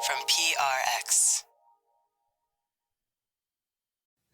from PRX.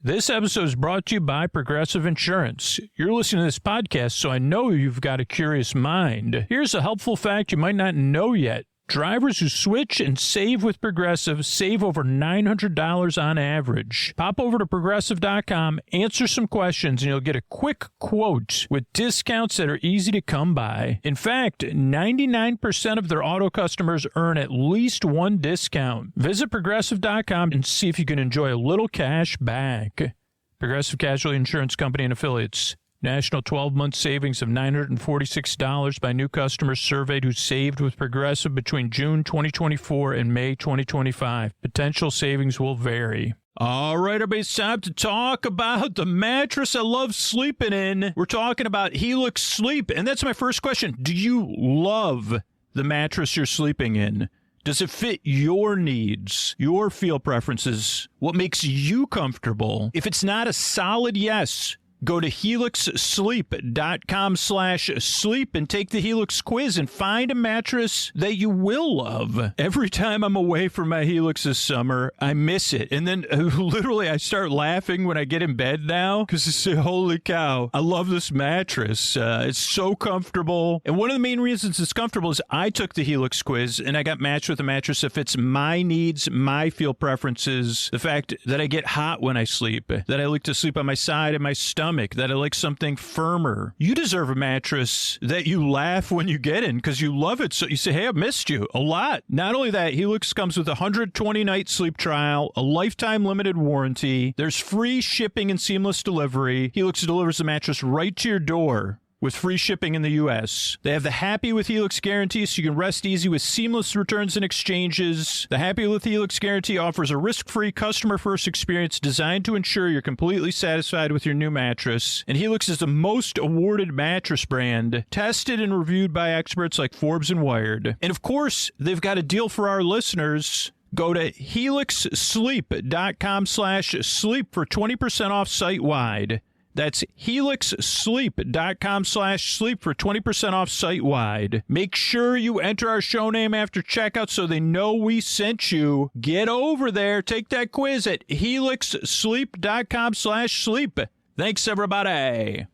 This episode is brought to you by Progressive Insurance. You're listening to this podcast, so I know you've got a curious mind. Here's a helpful fact you might not know yet. Drivers who switch and save with Progressive save over $900 on average. Pop over to Progressive.com, answer some questions, and you'll get a quick quote with discounts that are easy to come by. In fact, 99% of their auto customers earn at least one discount. Visit Progressive.com and see if you can enjoy a little cash back. Progressive Casualty Insurance Company and Affiliates. National 12-month savings of $946 by new customers surveyed who saved with Progressive between June 2024 and May 2025. Potential savings will vary. All right, everybody, it's time to talk about the mattress I love sleeping in. We're talking about Helix Sleep, and that's my first question. Do you love the mattress you're sleeping in? Does it fit your needs, your feel preferences, what makes you comfortable? If it's not a solid yes, go to helixsleep.com/sleep and take the Helix quiz and find a mattress that you will love. Every time I'm away from my Helix this summer, I miss it. And then literally I start laughing when I get in bed now because I say, holy cow, I love this mattress. It's so comfortable. And one of the main reasons it's comfortable is I took the Helix quiz and I got matched with a mattress that fits my needs, my feel preferences, the fact that I get hot when I sleep, that I like to sleep on my side and my stomach, that I like something firmer. You deserve a mattress that you laugh when you get in because you love it. So you say, hey, I've missed you a lot. Not only that, Helix comes with a 120-night sleep trial, a lifetime limited warranty. There's free shipping and seamless delivery. Helix delivers the mattress right to your door with free shipping in the U.S. They have the Happy with Helix guarantee, so you can rest easy with seamless returns and exchanges. The Happy with Helix guarantee offers a risk-free, customer-first experience designed to ensure you're completely satisfied with your new mattress. And Helix is the most awarded mattress brand, tested and reviewed by experts like Forbes and Wired. And of course, they've got a deal for our listeners. Go to helixsleep.com/sleep for 20% off site-wide. That's helixsleep.com/sleep for 20% off site-wide. Make sure you enter our show name after checkout so they know we sent you. Get over there. Take that quiz at helixsleep.com/sleep. Thanks, everybody.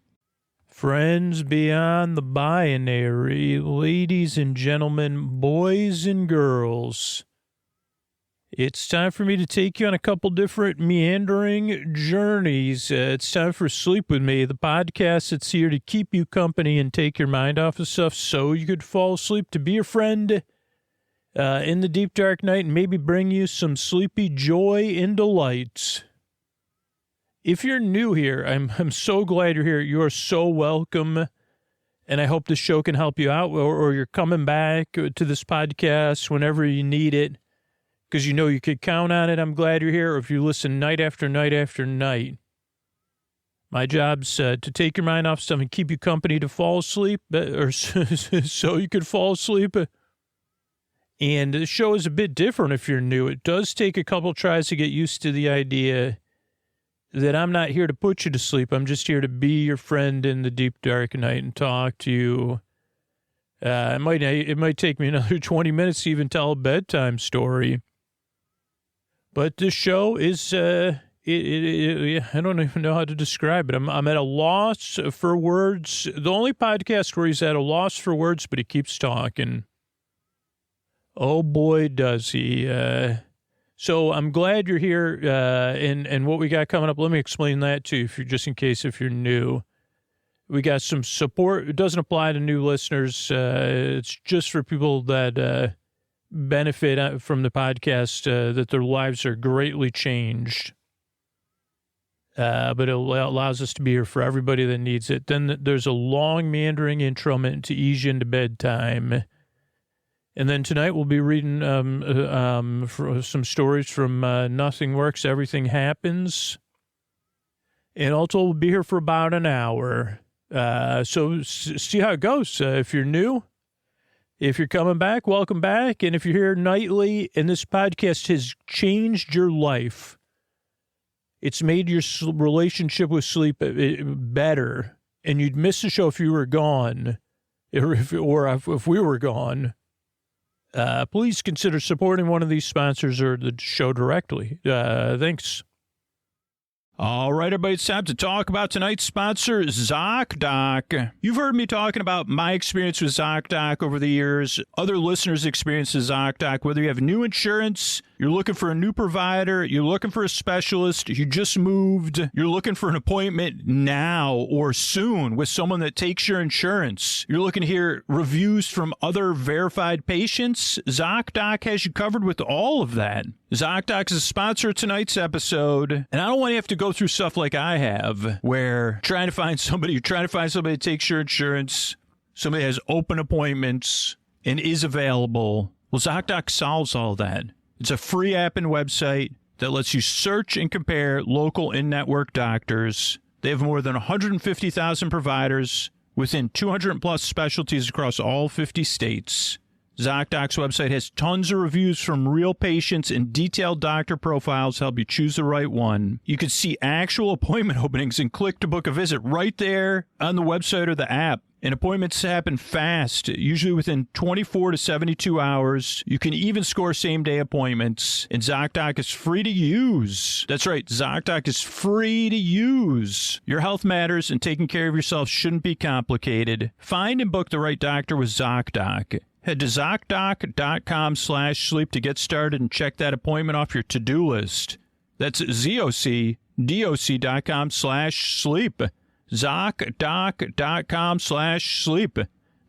Friends beyond the binary, ladies and gentlemen, boys and girls, it's time for me to take you on a couple different meandering journeys. It's time for Sleep With Me, the podcast that's here to keep you company and take your mind off of stuff so you could fall asleep, to be your friend in the deep, dark night and maybe bring you some sleepy joy and delight. If you're new here, I'm so glad you're here. You are so welcome, and I hope this show can help you out, or you're coming back to this podcast whenever you need it, because you know you could count on it. I'm glad you're here. Or if you listen night after night after night. My job's to take your mind off stuff and keep you company to fall asleep, or so you could fall asleep. And the show is a bit different if you're new. It does take a couple tries to get used to the idea that I'm not here to put you to sleep. I'm just here to be your friend in the deep, dark night and talk to you. It might take me another 20 minutes to even tell a bedtime story. But this show is, I don't even know how to describe it. I'm at a loss for words. The only podcast where he's at a loss for words, but he keeps talking. Oh, boy, does he. So I'm glad you're here, and what we got coming up, let me explain that to you, just in case if you're new. We got some support. It doesn't apply to new listeners. It's just for people that benefit from the podcast, that their lives are greatly changed. But it allows us to be here for everybody that needs it. Then there's a long, meandering intro meant to ease you into bedtime. And then tonight we'll be reading some stories from Nothing Works, Everything Happens. And also we'll be here for about an hour. So see how it goes. If you're new, if you're coming back, welcome back. And if you're here nightly and this podcast has changed your life, it's made your relationship with sleep better, and you'd miss the show if you were gone, or if we were gone, please consider supporting one of these sponsors or the show directly. Thanks. All right, everybody, it's time to talk about tonight's sponsor, ZocDoc. You've heard me talking about my experience with ZocDoc over the years, other listeners' experience with ZocDoc, whether you have new insurance, you're looking for a new provider, you're looking for a specialist, you just moved, you're looking for an appointment now or soon with someone that takes your insurance, you're looking to hear reviews from other verified patients, ZocDoc has you covered with all of that. ZocDoc is a sponsor of tonight's episode, and I don't want to have to go through stuff like I have, where you're trying to find somebody that takes your insurance, somebody has open appointments and is available. Well, ZocDoc solves all that. It's a free app and website that lets you search and compare local in-network doctors. They have more than 150,000 providers within 200 plus specialties across all 50 states. ZocDoc's website has tons of reviews from real patients and detailed doctor profiles to help you choose the right one. You can see actual appointment openings and click to book a visit right there on the website or the app. And appointments happen fast, usually within 24 to 72 hours. You can even score same-day appointments. And ZocDoc is free to use. That's right, ZocDoc is free to use. Your health matters, and taking care of yourself shouldn't be complicated. Find and book the right doctor with ZocDoc. Head to ZocDoc.com/sleep to get started and check that appointment off your to-do list. That's ZocDoc.com/sleep. ZocDoc.com/sleep.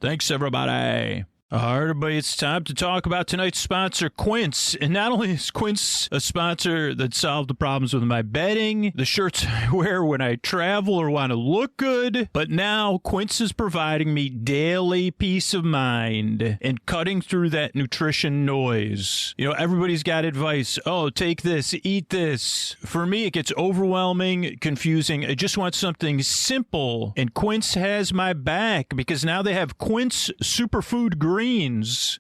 Thanks, everybody. All right, everybody, it's time to talk about tonight's sponsor, Quince. And not only is Quince a sponsor that solved the problems with my bedding, the shirts I wear when I travel or want to look good, but now Quince is providing me daily peace of mind and cutting through that nutrition noise. You know, everybody's got advice. Oh, take this, eat this. For me, it gets overwhelming, confusing. I just want something simple. And Quince has my back because now they have Quince Superfood Greens.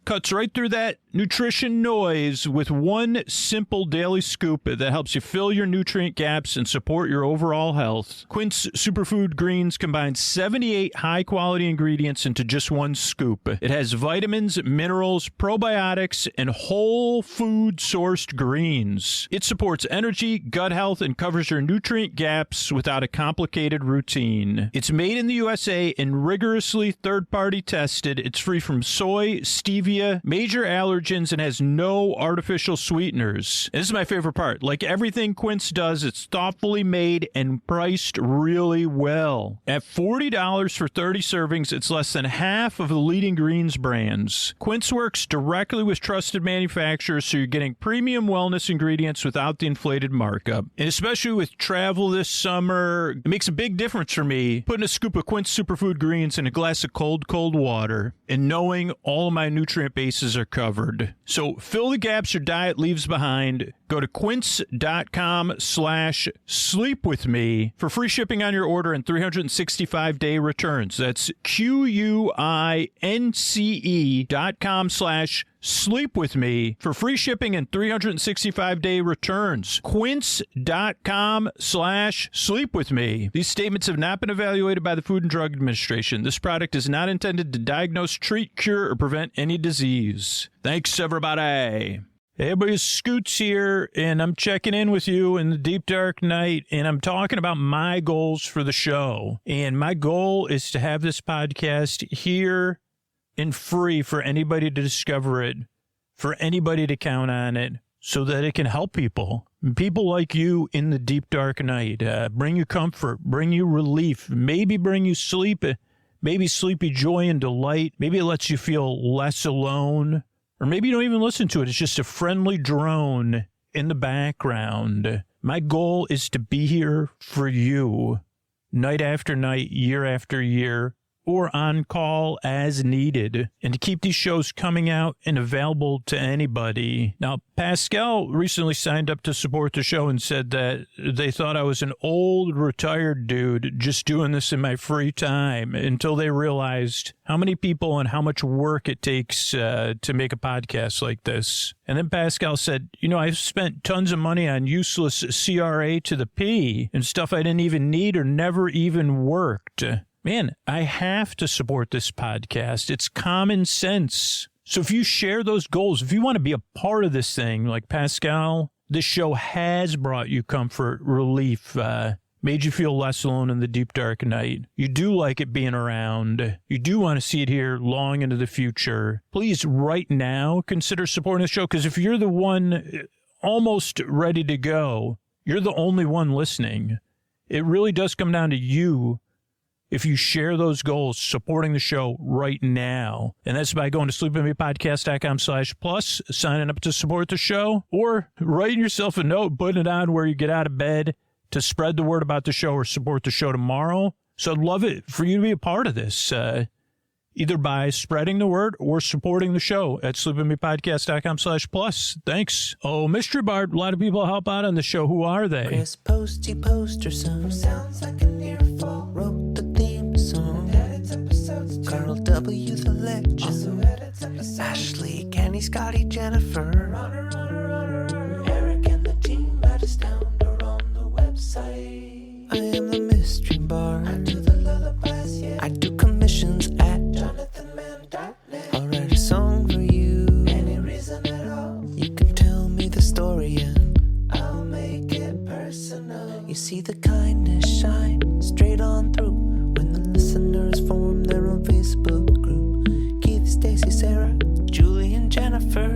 Cuts right through that nutrition noise with one simple daily scoop that helps you fill your nutrient gaps and support your overall health. Quince Superfood Greens combines 78 high-quality ingredients into just one scoop. It has vitamins, minerals, probiotics, and whole food-sourced greens. It supports energy, gut health, and covers your nutrient gaps without a complicated routine. It's made in the USA and rigorously third-party tested. It's free from soy, stevia, major allergens, and has no artificial sweeteners. And this is my favorite part. Like everything Quince does, it's thoughtfully made and priced really well. At $40 for 30 servings, it's less than half of the leading greens brands. Quince works directly with trusted manufacturers, so you're getting premium wellness ingredients without the inflated markup. And especially with travel this summer, it makes a big difference for me putting a scoop of Quince Superfood Greens in a glass of cold water and knowing all of my nutrient bases are covered. So fill the gaps your diet leaves behind. Go to quince.com/sleep with me for free shipping on your order and 365-day returns. That's QUINCE.com/sleep with me for free shipping and 365-day returns. Quince.com/sleep with me. These statements have not been evaluated by the Food and Drug Administration. This product is not intended to diagnose, treat, cure, or prevent any disease. Thanks, everybody. Hey, everybody, Scoots here, and I'm checking in with you in the deep, dark night, and I'm talking about my goals for the show. And my goal is to have this podcast here and free for anybody to discover it, for anybody to count on it, so that it can help people. People like you in the deep, dark night. Bring you comfort, bring you relief, maybe bring you sleep, maybe sleepy joy and delight. Maybe it lets you feel less alone. Or maybe you don't even listen to it. It's just a friendly drone in the background. My goal is to be here for you, night after night, year after year, or on call as needed, and to keep these shows coming out and available to anybody. Now, Pascal recently signed up to support the show and said that they thought I was an old retired dude just doing this in my free time, until they realized how many people and how much work it takes to make a podcast like this. And then Pascal said, you know, I've spent tons of money on useless CRA to the P and stuff I didn't even need or never even worked. Man, I have to support this podcast. It's common sense. So if you share those goals, if you want to be a part of this thing, like Pascal, this show has brought you comfort, relief, made you feel less alone in the deep, dark night. You do like it being around. You do want to see it here long into the future. Please, right now, consider supporting the show, because if you're the one almost ready to go, you're the only one listening. It really does come down to you. If you share those goals, supporting the show right now. And that's by going to sleepifiedpodcast.com/plus, signing up to support the show, or writing yourself a note, putting it on where you get out of bed to spread the word about the show or support the show tomorrow. So I'd love it for you to be a part of this, either by spreading the word or supporting the show at sleepifiedpodcast.com/plus. Thanks. Oh, Mystery Bart, a lot of people help out on the show. Who are they? Chris Posty Poster Son sounds like an earful. Wrote the theme song. Edits episodes too. Carl W. the Legend. Also edits episodes. Ashley, Kenny, Scotty, Jennifer. Runner. Eric and the team at Astound are on the website. I am the Mystery Bart. I do the lullabies, yeah. I do commissions at JonathanMann.net. I'll write a song for you. Any reason at all. You can tell me the story and I'll make it personal. You see the kindness shine straight on through when the listeners form their own Facebook group. Keith, Stacy, Sarah, Julie, and Jennifer.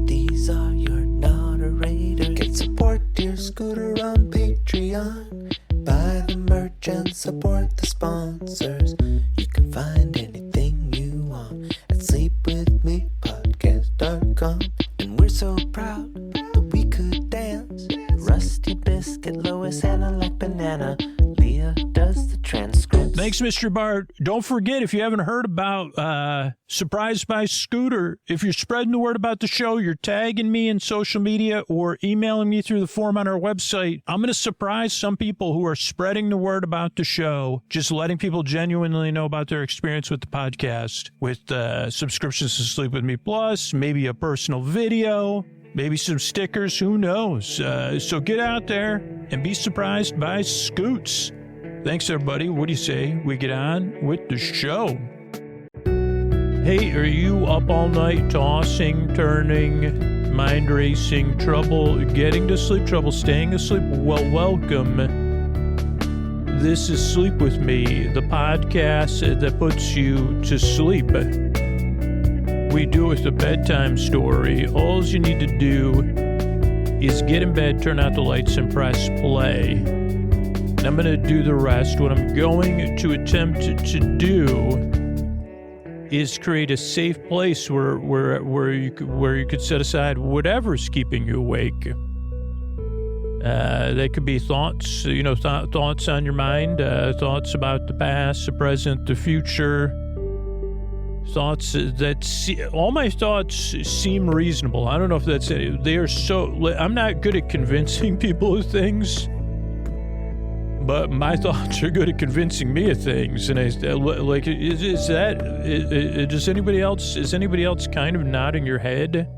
These are your moderators. Get support dear Scooter on Patreon. Buy the merch and support the sponsors. You can find anything you want at sleepwithmepodcast.com. And we're so proud that we could dance. Rusty Biscuit, Lois, Anna like banana. Leah does the transcripts. Thanks, Mr. Bart. Don't forget, if you haven't heard about Surprised by Scooter, if you're spreading the word about the show, you're tagging me in social media or emailing me through the form on our website, I'm going to surprise some people who are spreading the word about the show, just letting people genuinely know about their experience with the podcast, with subscriptions to Sleep With Me Plus, maybe a personal video, maybe some stickers, who knows? So get out there and be surprised by Scoots. Thanks, everybody. What do you say we get on with the show? Hey, are you up all night tossing, turning, mind racing, trouble getting to sleep, trouble staying asleep? Well, welcome. This is Sleep With Me, the podcast that puts you to sleep. We do it with a bedtime story. All you need to do is get in bed, turn out the lights, and press play. And I'm going to do the rest. What I'm going to attempt to do is create a safe place where you could set aside whatever's keeping you awake. They could be thoughts, thoughts on your mind, thoughts about the past, the present, the future. Thoughts all my thoughts seem reasonable. I don't know if that's it. They are so. I'm not good at convincing people of things, but my thoughts are good at convincing me of things. And is anybody else kind of nodding your head?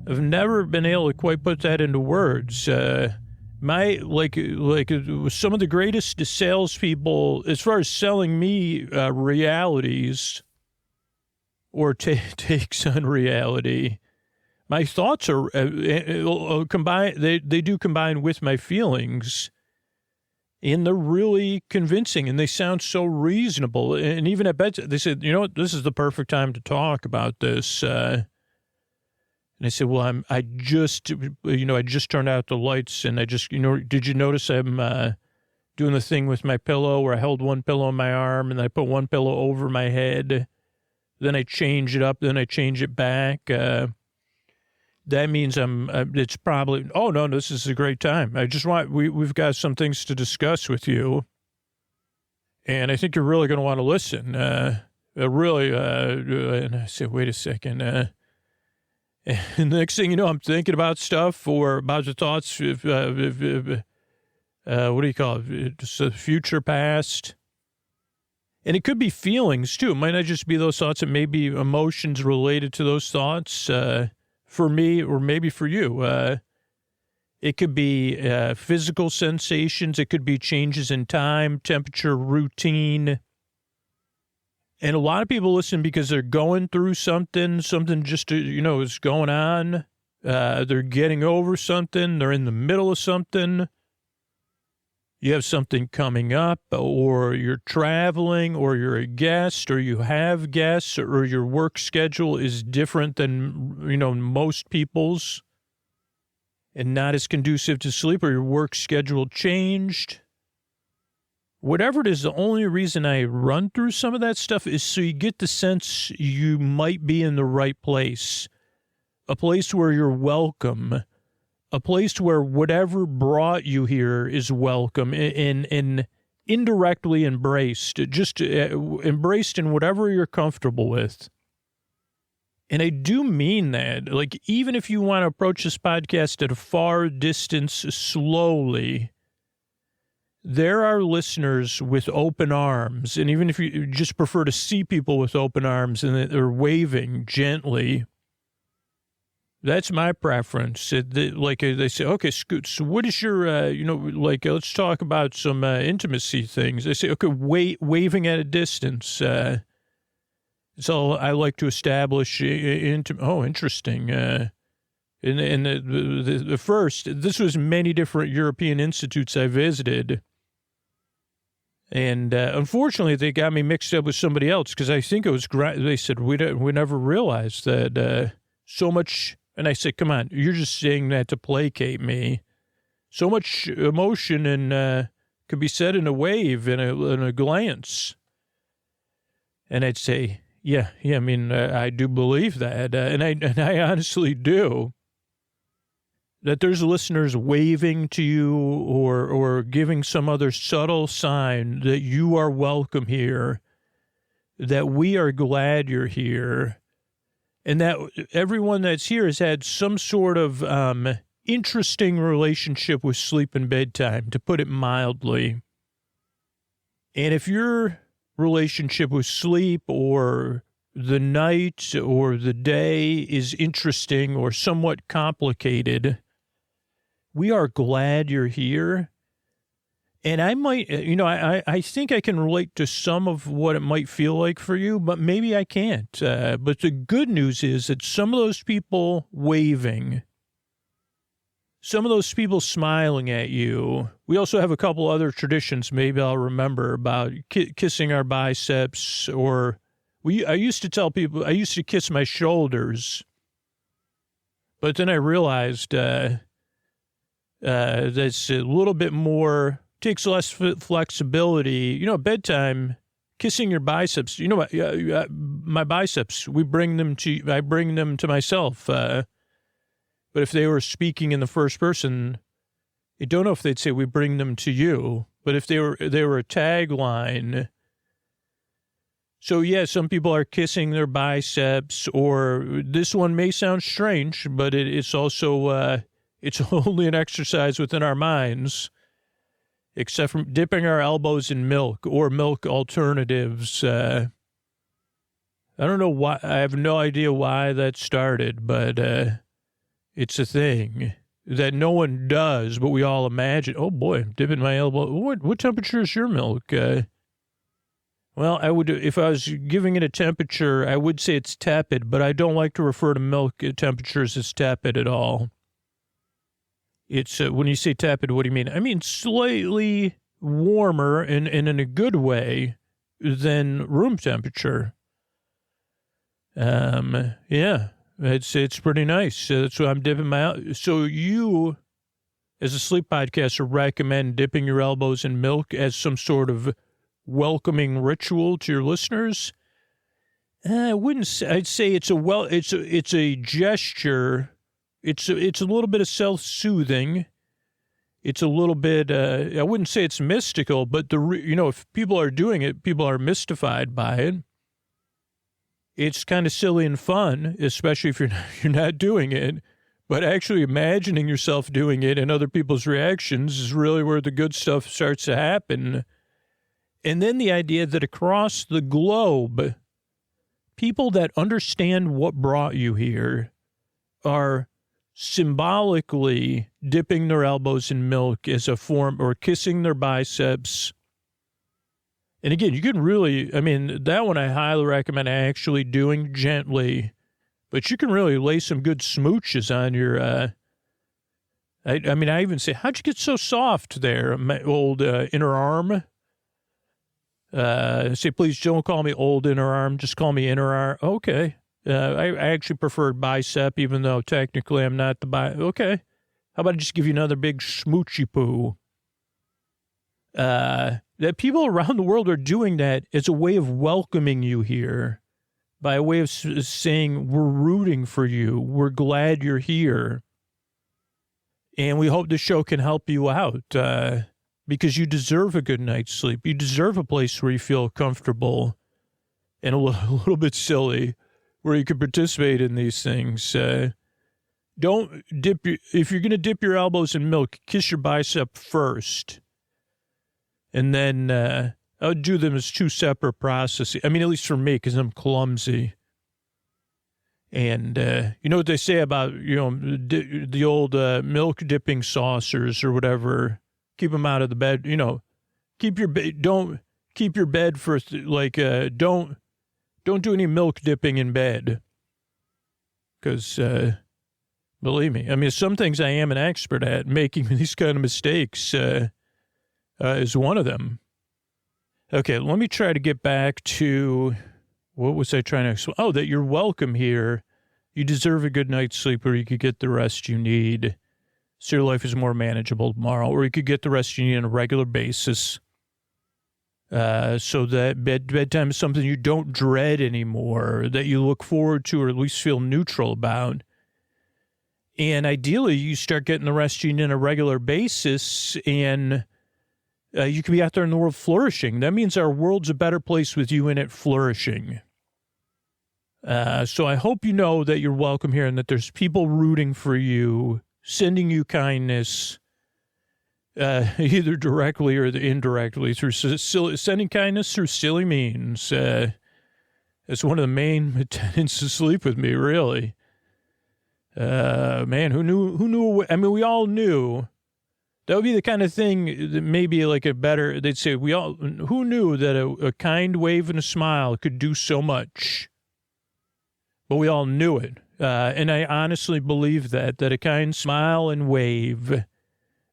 I've never been able to quite put that into words. Some of the greatest salespeople, as far as selling me realities or takes on reality, my thoughts are combined. They do combine with my feelings, and they're really convincing, and they sound so reasonable. And even at bed, they said, "You know what? This is the perfect time to talk about this." And I said, well, I just turned out the lights, and did you notice I'm doing the thing with my pillow where I held one pillow on my arm and I put one pillow over my head, then I change it up, then I change it back. That means it's probably, oh no, this is a great time. We've got some things to discuss with you, and I think you're really going to want to listen. And I said, wait a second, and the next thing you know, I'm thinking about stuff or about the thoughts, what do you call it? Just the future, past. And it could be feelings, too. It might not just be those thoughts. It may be emotions related to those thoughts for me or maybe for you. It could be physical sensations. It could be changes in time, temperature, routine. And a lot of people listen because they're going through something just, is going on. They're getting over something. They're in the middle of something. You have something coming up, or you're traveling, or you're a guest, or you have guests, or your work schedule is different than, most people's and not as conducive to sleep, or your work schedule changed. Whatever it is, the only reason I run through some of that stuff is so you get the sense you might be in the right place, a place where you're welcome, a place where whatever brought you here is welcome and indirectly embraced, just embraced in whatever you're comfortable with. And I do mean that. Like, even if you want to approach this podcast at a far distance slowly, there are listeners with open arms. And even if you just prefer to see people with open arms and they're waving gently, that's my preference. They say, okay, Scoot, so what is your, let's talk about some intimacy things. They say, okay, waving at a distance. So I like to establish interesting. And the first, this was many different European institutes I visited. And unfortunately, they got me mixed up with somebody else because I think it was, they said, we never realized that so much. And I said, come on, you're just saying that to placate me. So much emotion and could be said in a wave, in a glance. And I'd say, yeah, I mean, I do believe that. And I honestly do. That there's listeners waving to you or giving some other subtle sign that you are welcome here, that we are glad you're here, and that everyone that's here has had some sort of interesting relationship with sleep and bedtime, to put it mildly. And if your relationship with sleep or the night or the day is interesting or somewhat complicated, we are glad you're here. And I might, I think I can relate to some of what it might feel like for you, but maybe I can't. But the good news is that some of those people waving, some of those people smiling at you. We also have a couple other traditions maybe I'll remember about kissing our biceps, or I used to tell people I used to kiss my shoulders. But then I realized that's a little bit more, takes less flexibility. Bedtime, kissing your biceps, my biceps, I bring them to myself. But if they were speaking in the first person, I don't know if they'd say we bring them to you, but if they were a tagline. So yeah, some people are kissing their biceps, or this one may sound strange, but it's also, it's only an exercise within our minds, except from dipping our elbows in milk or milk alternatives. I don't know why. I have no idea why that started, but it's a thing that no one does, but we all imagine. Oh boy, I'm dipping my elbow. What temperature is your milk? Well, I would, if I was giving it a temperature, I would say it's tepid, but I don't like to refer to milk temperatures as tepid at all. It's, when you say tepid, what do you mean? I mean slightly warmer and in a good way than room temperature. Yeah, it's pretty nice. That's why I'm dipping my, so you, as a sleep podcaster, recommend dipping your elbows in milk as some sort of welcoming ritual to your listeners? I wouldn't say, I'd say it's a gesture. It's a little bit of self-soothing. It's a little bit, I wouldn't say it's mystical, but if people are doing it, people are mystified by it. It's kind of silly and fun, especially if you're not doing it. But actually imagining yourself doing it and other people's reactions is really where the good stuff starts to happen. And then the idea that across the globe, people that understand what brought you here are symbolically dipping their elbows in milk as a form, or kissing their biceps And again, you can really, I mean, that one I highly recommend actually doing gently, but you can really lay some good smooches on your, I mean, I even say, how'd you get so soft there, my old inner arm? Say, please don't call me old inner arm, just call me inner arm. Okay. I actually prefer bicep, even though technically I'm not the okay. How about I just give you another big smoochy poo? That people around the world are doing that as a way of welcoming you here, by way of saying, we're rooting for you. We're glad you're here. And we hope the show can help you out, because you deserve a good night's sleep. You deserve a place where you feel comfortable and a little bit silly, where you can participate in these things. Don't if you're going to dip your elbows in milk, kiss your bicep first. And then I would do them as two separate processes. I mean, at least for me, because I'm clumsy. And you know what they say about, the old milk dipping saucers or whatever. Keep them out of the bed. Don't keep your bed for, don't do any milk dipping in bed. Because, believe me, I mean, some things I am an expert at. Making these kind of mistakes is one of them. Okay, let me try to get back to, what was I trying to explain? Oh, that you're welcome here. You deserve a good night's sleep, or you could get the rest you need, so your life is more manageable tomorrow, or you could get the rest you need on a regular basis, so that bedtime is something you don't dread anymore, that you look forward to, or at least feel neutral about. And ideally, you start getting the rest you need on a regular basis, and you can be out there in the world flourishing. That means our world's a better place with you in it flourishing. So I hope you know that you're welcome here and that there's people rooting for you, sending you kindness, either directly or indirectly, through sending kindness through silly means. It's one of the main tenets to sleep with me, really. Man, who knew? I mean, we all knew. That would be the kind of thing that maybe like they'd say, who knew that a kind wave and a smile could do so much? But we all knew it. And I honestly believe that a kind smile and wave,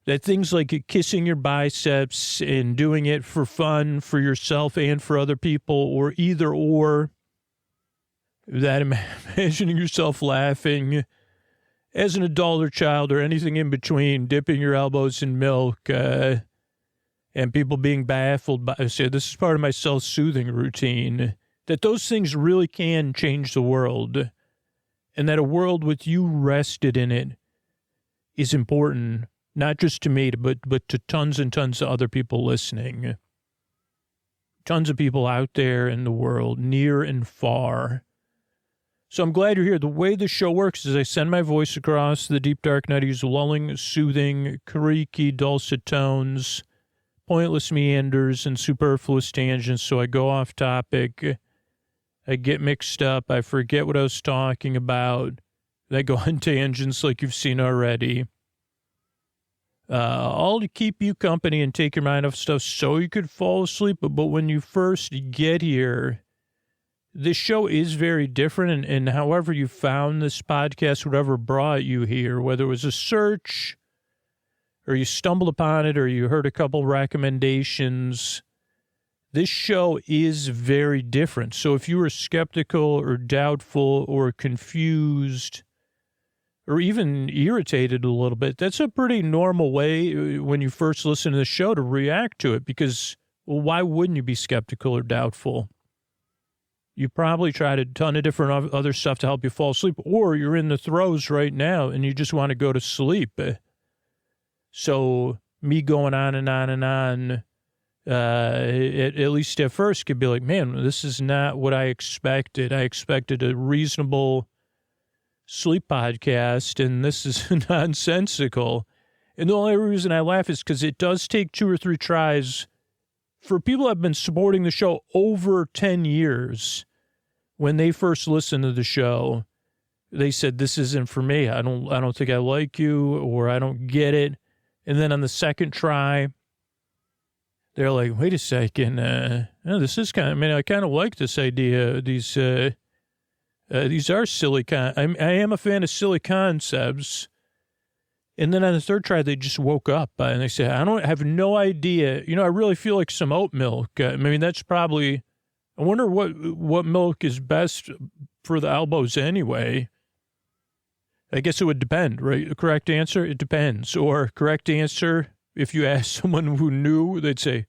that things like kissing your biceps and doing it for fun for yourself and for other people, or either or, that imagining yourself laughing as an adult or child or anything in between, dipping your elbows in milk, and people being baffled by, say, this is part of my self-soothing routine, that those things really can change the world, and that a world with you rested in it is important, not just to me, but to tons and tons of other people listening. Tons of people out there in the world, near and far. So I'm glad you're here. The way the show works is I send my voice across the deep, dark night. I use lulling, soothing, creaky, dulcet tones, pointless meanders, and superfluous tangents. So I go off topic. I get mixed up. I forget what I was talking about. I go on tangents like you've seen already. All to keep you company and take your mind off stuff so you could fall asleep. But when you first get here, this show is very different, and however you found this podcast, whatever brought you here, whether it was a search or you stumbled upon it or you heard a couple recommendations, this show is very different. So if you were skeptical or doubtful or confused or even irritated a little bit, that's a pretty normal way when you first listen to the show to react to it, because, well, why wouldn't you be skeptical or doubtful? You probably tried a ton of different other stuff to help you fall asleep, or you're in the throes right now and you just want to go to sleep. So me going on and on and on, at least at first, could be like, man, this is not what I expected. I expected a reasonable sleep podcast, and this is nonsensical. And the only reason I laugh is because it does take 2 or 3 tries. For people that have been supporting the show over 10 years, when they first listened to the show, they said, this isn't for me. I don't think I like you, or I don't get it. And then on the second try, they're like, wait a second, this is kind of, I mean, I kind of like this idea. These are silly, I am a fan of silly concepts. And then on the third try, they just woke up and they said, I have no idea. I really feel like some oat milk. I mean, that's probably, I wonder what milk is best for the elbows anyway. I guess it would depend, right? The correct answer, it depends. Or correct answer, if you ask someone who knew, they'd say,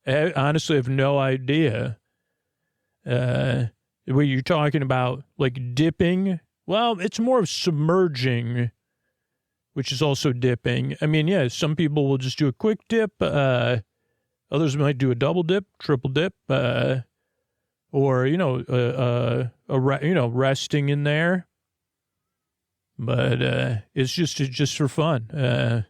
I honestly have no idea. What you're talking about, like dipping, well, it's more of submerging, which is also dipping. I mean, yeah, some people will just do a quick dip. Others might do a double dip, triple dip, or, resting in there. But it's just for fun.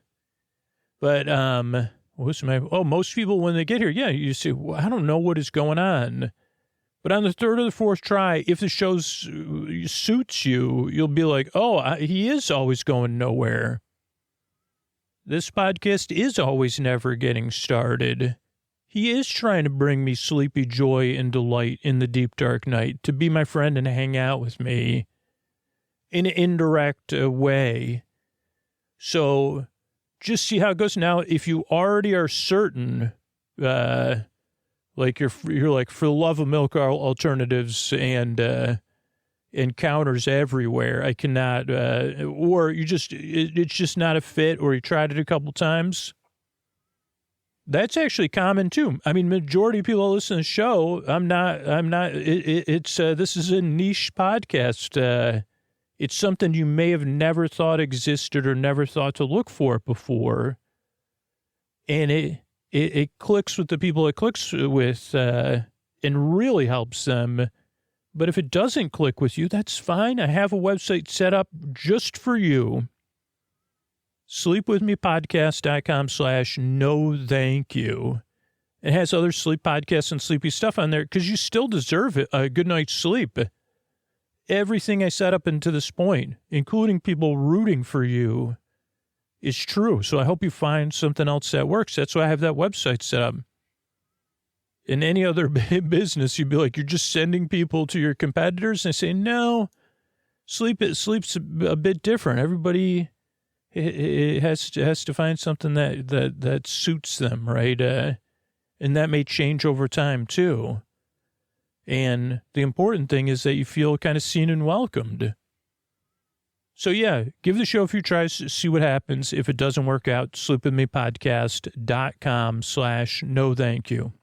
Most people, when they get here, yeah, you say, well, I don't know what is going on. But on the third or the fourth try, if the show suits you, you'll be like, he is always going nowhere. This podcast is always never getting started. He is trying to bring me sleepy joy and delight in the deep, dark night, to be my friend and hang out with me in an indirect way. So just see how it goes. Now, if you already are certain, like you're like, for the love of milk alternatives and counters everywhere, I cannot, or it's just not a fit, or you tried it a couple times. That's actually common too. I mean, majority of people that listen to the show, this is a niche podcast. It's something you may have never thought existed or never thought to look for before. And it clicks with the people it clicks with and really helps them. But if it doesn't click with you, that's fine. I have a website set up just for you. sleepwithmepodcast.com/no thank you. It has other sleep podcasts and sleepy stuff on there because you still deserve a good night's sleep. Everything I set up until this point, including people rooting for you, is true. So I hope you find something else that works. That's why I have that website set up. In any other business, you'd be like, you're just sending people to your competitors. And I say, no, sleep's a bit different. Everybody has to find something that suits them, right? And that may change over time too. And the important thing is that you feel kind of seen and welcomed. So yeah, give the show a few tries, see what happens. If it doesn't work out, sleepwithmepodcast.com/no thank you.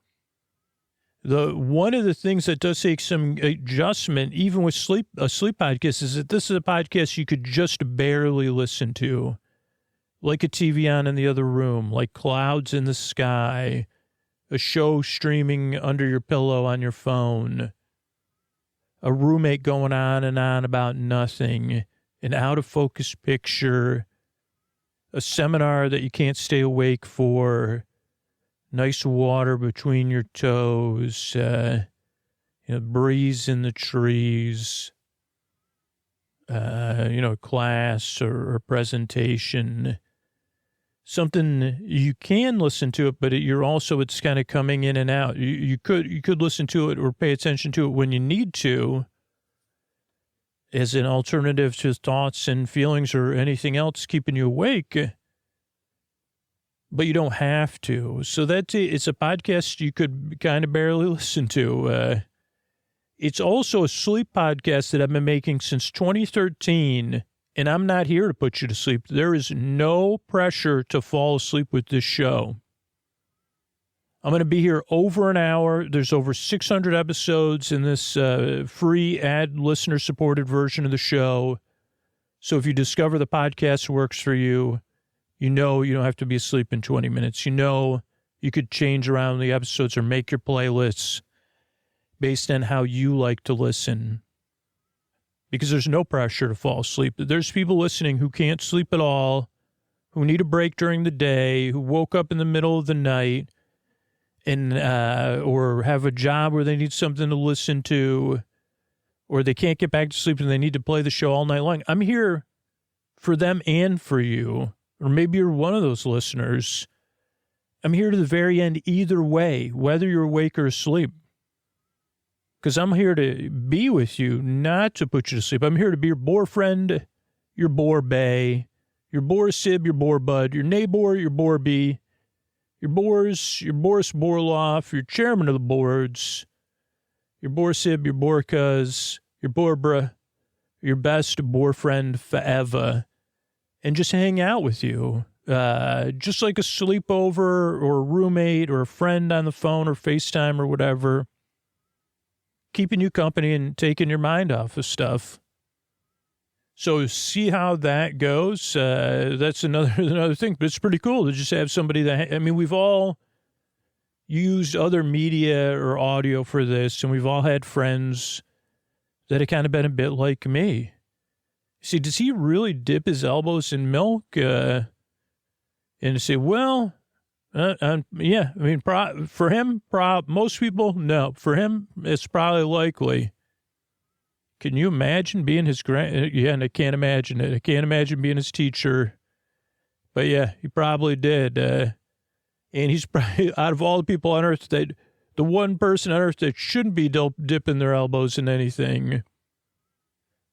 One of the things that does take some adjustment, even with a sleep podcast, is that this is a podcast you could just barely listen to. Like a TV on in the other room, like clouds in the sky, a show streaming under your pillow on your phone, a roommate going on and on about nothing, an out-of-focus picture, a seminar that you can't stay awake for, nice water between your toes, breeze in the trees, class or presentation. Something you can listen to it, but it's kind of coming in and out. You could listen to it or pay attention to it when you need to, as an alternative to thoughts and feelings or anything else keeping you awake. But you don't have to. So it's a podcast you could kind of barely listen to. It's also a sleep podcast that I've been making since 2013. And I'm not here to put you to sleep. There is no pressure to fall asleep with this show. I'm going to be here over an hour. There's over 600 episodes in this free ad listener-supported version of the show. So if you discover the podcast works for you, you don't have to be asleep in 20 minutes. You could change around the episodes or make your playlists based on how you like to listen. Because there's no pressure to fall asleep. There's people listening who can't sleep at all, who need a break during the day, who woke up in the middle of the night, and or have a job where they need something to listen to, or they can't get back to sleep and they need to play the show all night long. I'm here for them and for you. Or maybe you're one of those listeners. I'm here to the very end either way, whether you're awake or asleep. Because I'm here to be with you, not to put you to sleep. I'm here to be your bore friend, your bore bae, your bore sib, your bore bud, your neighbor, your bore bee, your Boris Borloff, your chairman of the boards, your bore sib, your bore cuz, your borbra, your best bore friend forever, and just hang out with you. Just like a sleepover or a roommate or a friend on the phone or FaceTime or whatever, keeping you company and taking your mind off of stuff. So see how that goes. That's another thing, but it's pretty cool to just have somebody that, I mean, we've all used other media or audio for this, and we've all had friends that have kind of been a bit like me. See, does he really dip his elbows in milk? And say, well, yeah, I mean, for him, most people, no. For him, it's probably likely. Can you imagine being his yeah, and I can't imagine it. I can't imagine being his teacher. But yeah, he probably did. And he's probably, out of all the people on earth, the one person on earth that shouldn't be dipping their elbows in anything.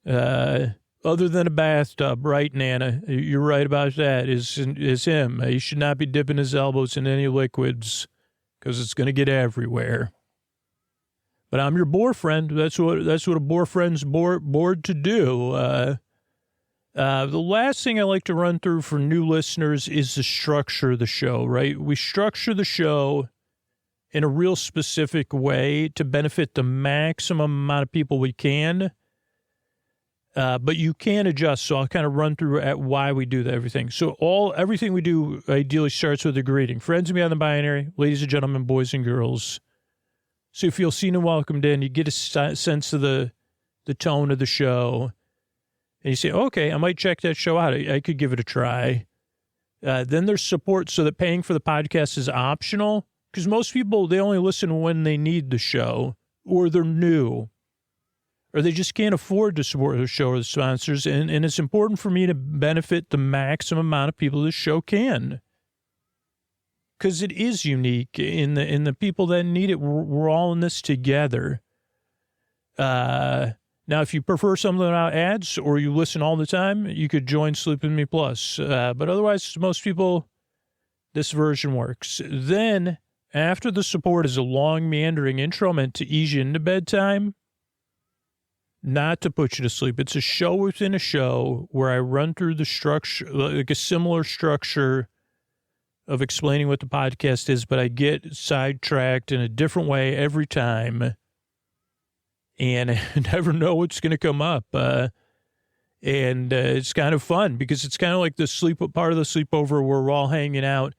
Other than a bathtub, right, Nana? You're right about that, is him. He should not be dipping his elbows in any liquids because it's going to get everywhere. But I'm your bore friend. That's what a bore friend's bored to do. The last thing I like to run through for new listeners is the structure of the show, right? We structure the show in a real specific way to benefit the maximum amount of people we can. But you can adjust, so I'll kind of run through at why we do everything. So everything we do ideally starts with a greeting. Friends beyond the binary, ladies and gentlemen, boys and girls. So you feel seen and welcomed in, you get a sense of the tone of the show, and you say, okay, I might check that show out. I could give it a try. Then there's support so that paying for the podcast is optional, because most people, they only listen when they need the show, or they're new, or they just can't afford to support the show or the sponsors, and it's important for me to benefit the maximum amount of people this show can. Because it is unique in the people that need it. We're all in this together. Now, if you prefer something without ads or you listen all the time, you could join Sleep With Me Plus. But otherwise, most people, this version works. Then, after the support is a long, meandering intro meant to ease you into bedtime, not to put you to sleep. It's a show within a show where I run through the structure, like a similar structure of explaining what the podcast is, but I get sidetracked in a different way every time. And I never know what's going to come up. And it's kind of fun because it's kind of like the part of the sleepover where we're all hanging out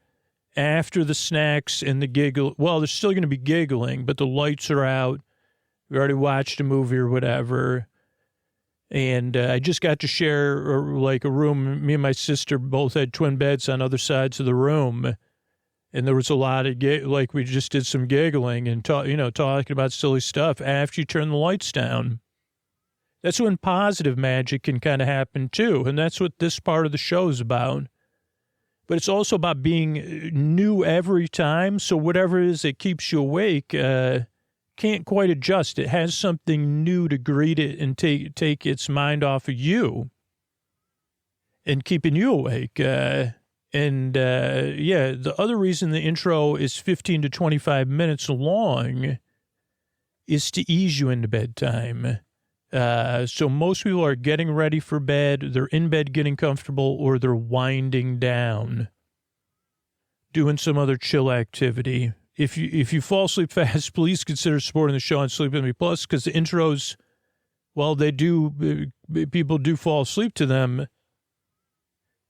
after the snacks and the giggle. Well, there's still going to be giggling, but the lights are out. We already watched a movie or whatever. And I just got to share like a room. Me and my sister both had twin beds on other sides of the room. And there was a lot of, like we just did some giggling and talking about silly stuff after you turn the lights down. That's when positive magic can kind of happen too. And that's what this part of the show is about. But it's also about being new every time. So whatever it is that keeps you awake, can't quite adjust. It has something new to greet it and take its mind off of you and keeping you awake. The other reason the intro is 15 to 25 minutes long is to ease you into bedtime. So most people are getting ready for bed. They're in bed getting comfortable, or they're winding down, doing some other chill activity. If you fall asleep fast, please consider supporting the show on Sleep With Me Plus, because the intros, while people do fall asleep to them,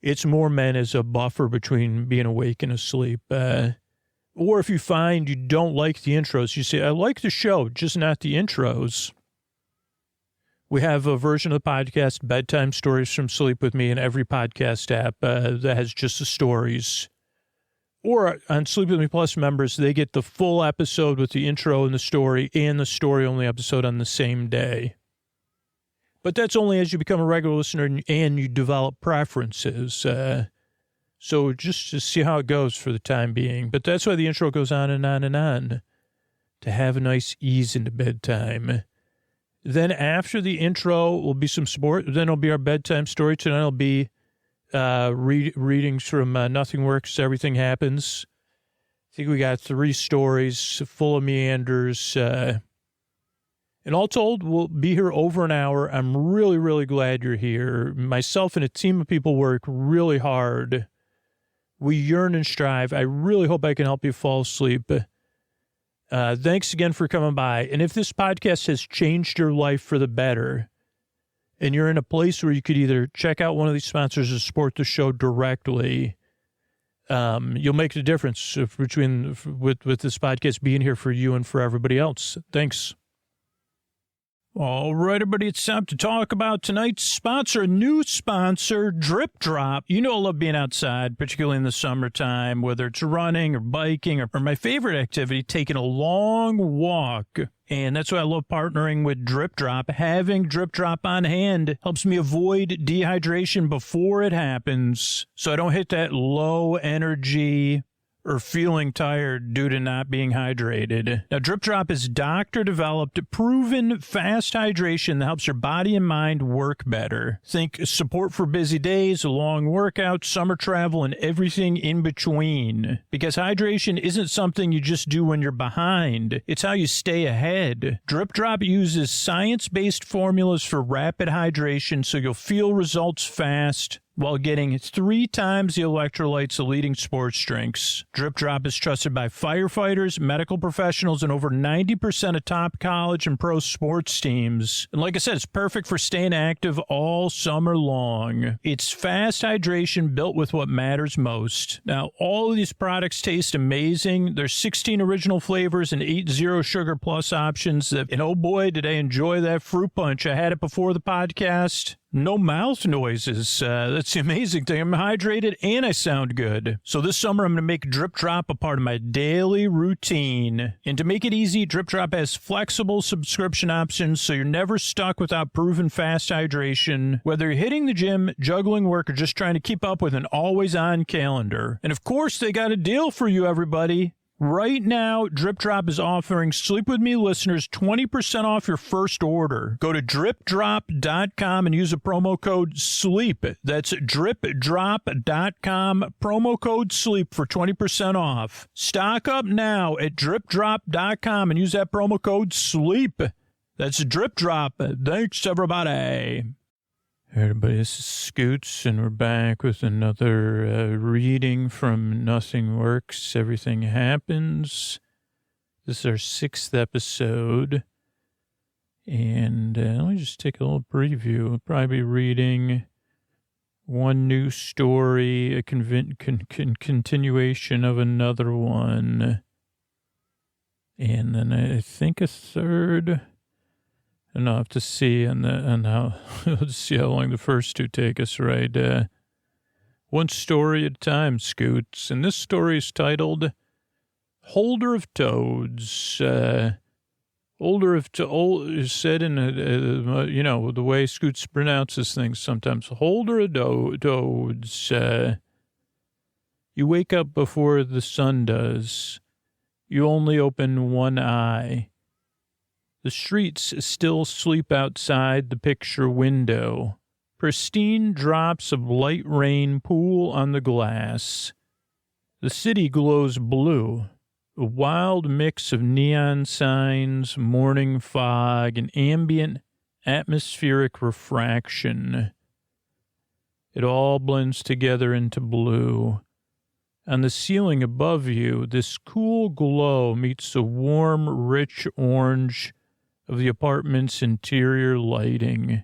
it's more meant as a buffer between being awake and asleep. Or if you find you don't like the intros, you say, I like the show, just not the intros. We have a version of the podcast, Bedtime Stories from Sleep With Me, in every podcast app that has just the stories. Or on Sleep With Me Plus members, they get the full episode with the intro and the story-only episode on the same day. But that's only as you become a regular listener and you develop preferences. So just to see how it goes for the time being. But that's why the intro goes on and on and on, to have a nice ease into bedtime. Then after the intro will be some sport. Then it'll be our bedtime story. Tonight will be readings from Nothing Works, Everything Happens. I think we got 3 stories full of meanders. And all told, we'll be here over an hour. I'm really, really glad you're here. Myself and a team of people work really hard. We yearn and strive. I really hope I can help you fall asleep. Thanks again for coming by. And if this podcast has changed your life for the better, and you're in a place where you could either check out one of these sponsors or support the show directly, you'll make the difference between with this podcast being here for you and for everybody else. Thanks. All right, everybody, it's time to talk about tonight's sponsor, a new sponsor, Drip Drop. You know I love being outside, particularly in the summertime, whether it's running or biking or my favorite activity, taking a long walk. And that's why I love partnering with Drip Drop. Having Drip Drop on hand helps me avoid dehydration before it happens, so I don't hit that low energy or feeling tired due to not being hydrated. Now, Drip Drop is doctor-developed, proven fast hydration that helps your body and mind work better. Think support for busy days, long workouts, summer travel, and everything in between. Because hydration isn't something you just do when you're behind. It's how you stay ahead. Drip Drop uses science-based formulas for rapid hydration so you'll feel results fast while getting 3 times the electrolytes of leading sports drinks. Drip Drop is trusted by firefighters, medical professionals, and over 90% of top college and pro sports teams. And like I said, it's perfect for staying active all summer long. It's fast hydration built with what matters most. Now, all of these products taste amazing. There's 16 original flavors and 8 zero sugar plus options. And oh boy, did I enjoy that fruit punch. I had it before the podcast. No mouth noises. That's the amazing thing. I'm hydrated and I sound good. So this summer, I'm going to make Drip Drop a part of my daily routine. And to make it easy, Drip Drop has flexible subscription options so you're never stuck without proven fast hydration, whether you're hitting the gym, juggling work, or just trying to keep up with an always-on calendar. And of course, they got a deal for you, everybody. Right now, Drip Drop is offering Sleep With Me listeners 20% off your first order. Go to dripdrop.com and use a promo code SLEEP. That's dripdrop.com, promo code SLEEP for 20% off. Stock up now at dripdrop.com and use that promo code SLEEP. That's Drip Drop. Thanks, everybody. Hey everybody, this is Scoots, and we're back with another reading from Nothing Works, Everything Happens. This is our 6th episode, and let me just take a little preview. We'll probably be reading one new story, a continuation of another one, and then I think a third. And I'll have to see how see how long the first 2 take us, right? One story at a time, Scoots. And this story is titled Holder of Toads. Holder of Toads is said in, the way Scoots pronounces things sometimes. Holder of Toads. You wake up before the sun does. You only open one eye. The streets still sleep outside the picture window. Pristine drops of light rain pool on the glass. The city glows blue, a wild mix of neon signs, morning fog, and ambient atmospheric refraction. It all blends together into blue. On the ceiling above you, this cool glow meets the warm, rich orange of the apartment's interior lighting.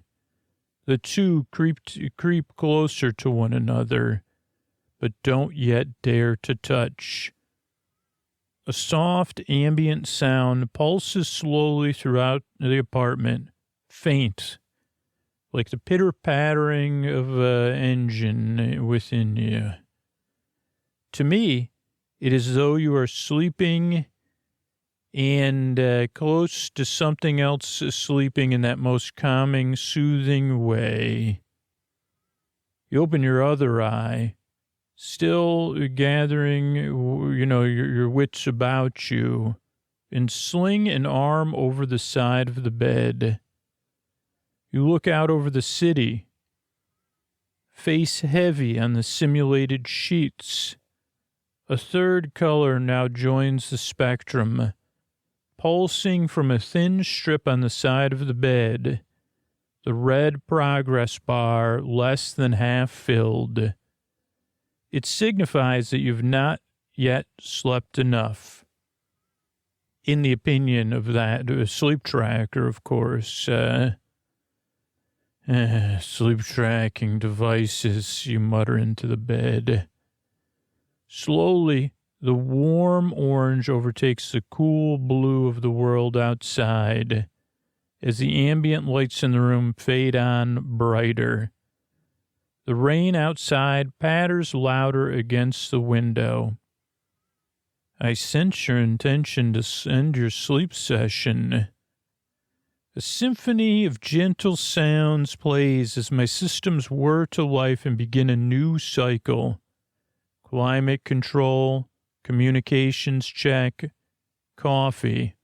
The two creep closer to one another, but don't yet dare to touch. A soft ambient sound pulses slowly throughout the apartment, faint, like the pitter-pattering of an engine within you. To me, it is as though you are sleeping and close to something else sleeping in that most calming, soothing way. You open your other eye, still gathering, your wits about you, and sling an arm over the side of the bed. You look out over the city, face heavy on the simulated sheets. A third color now joins the spectrum, pulsing from a thin strip on the side of the bed, the red progress bar less than half filled. It signifies that you've not yet slept enough. In the opinion of that sleep tracker, of course. Sleep tracking devices, you mutter into the bed. Slowly, the warm orange overtakes the cool blue of the world outside as the ambient lights in the room fade on brighter. The rain outside patters louder against the window. I sense your intention to end your sleep session. A symphony of gentle sounds plays as my systems whir to life and begin a new cycle. Climate control, communications check, coffee.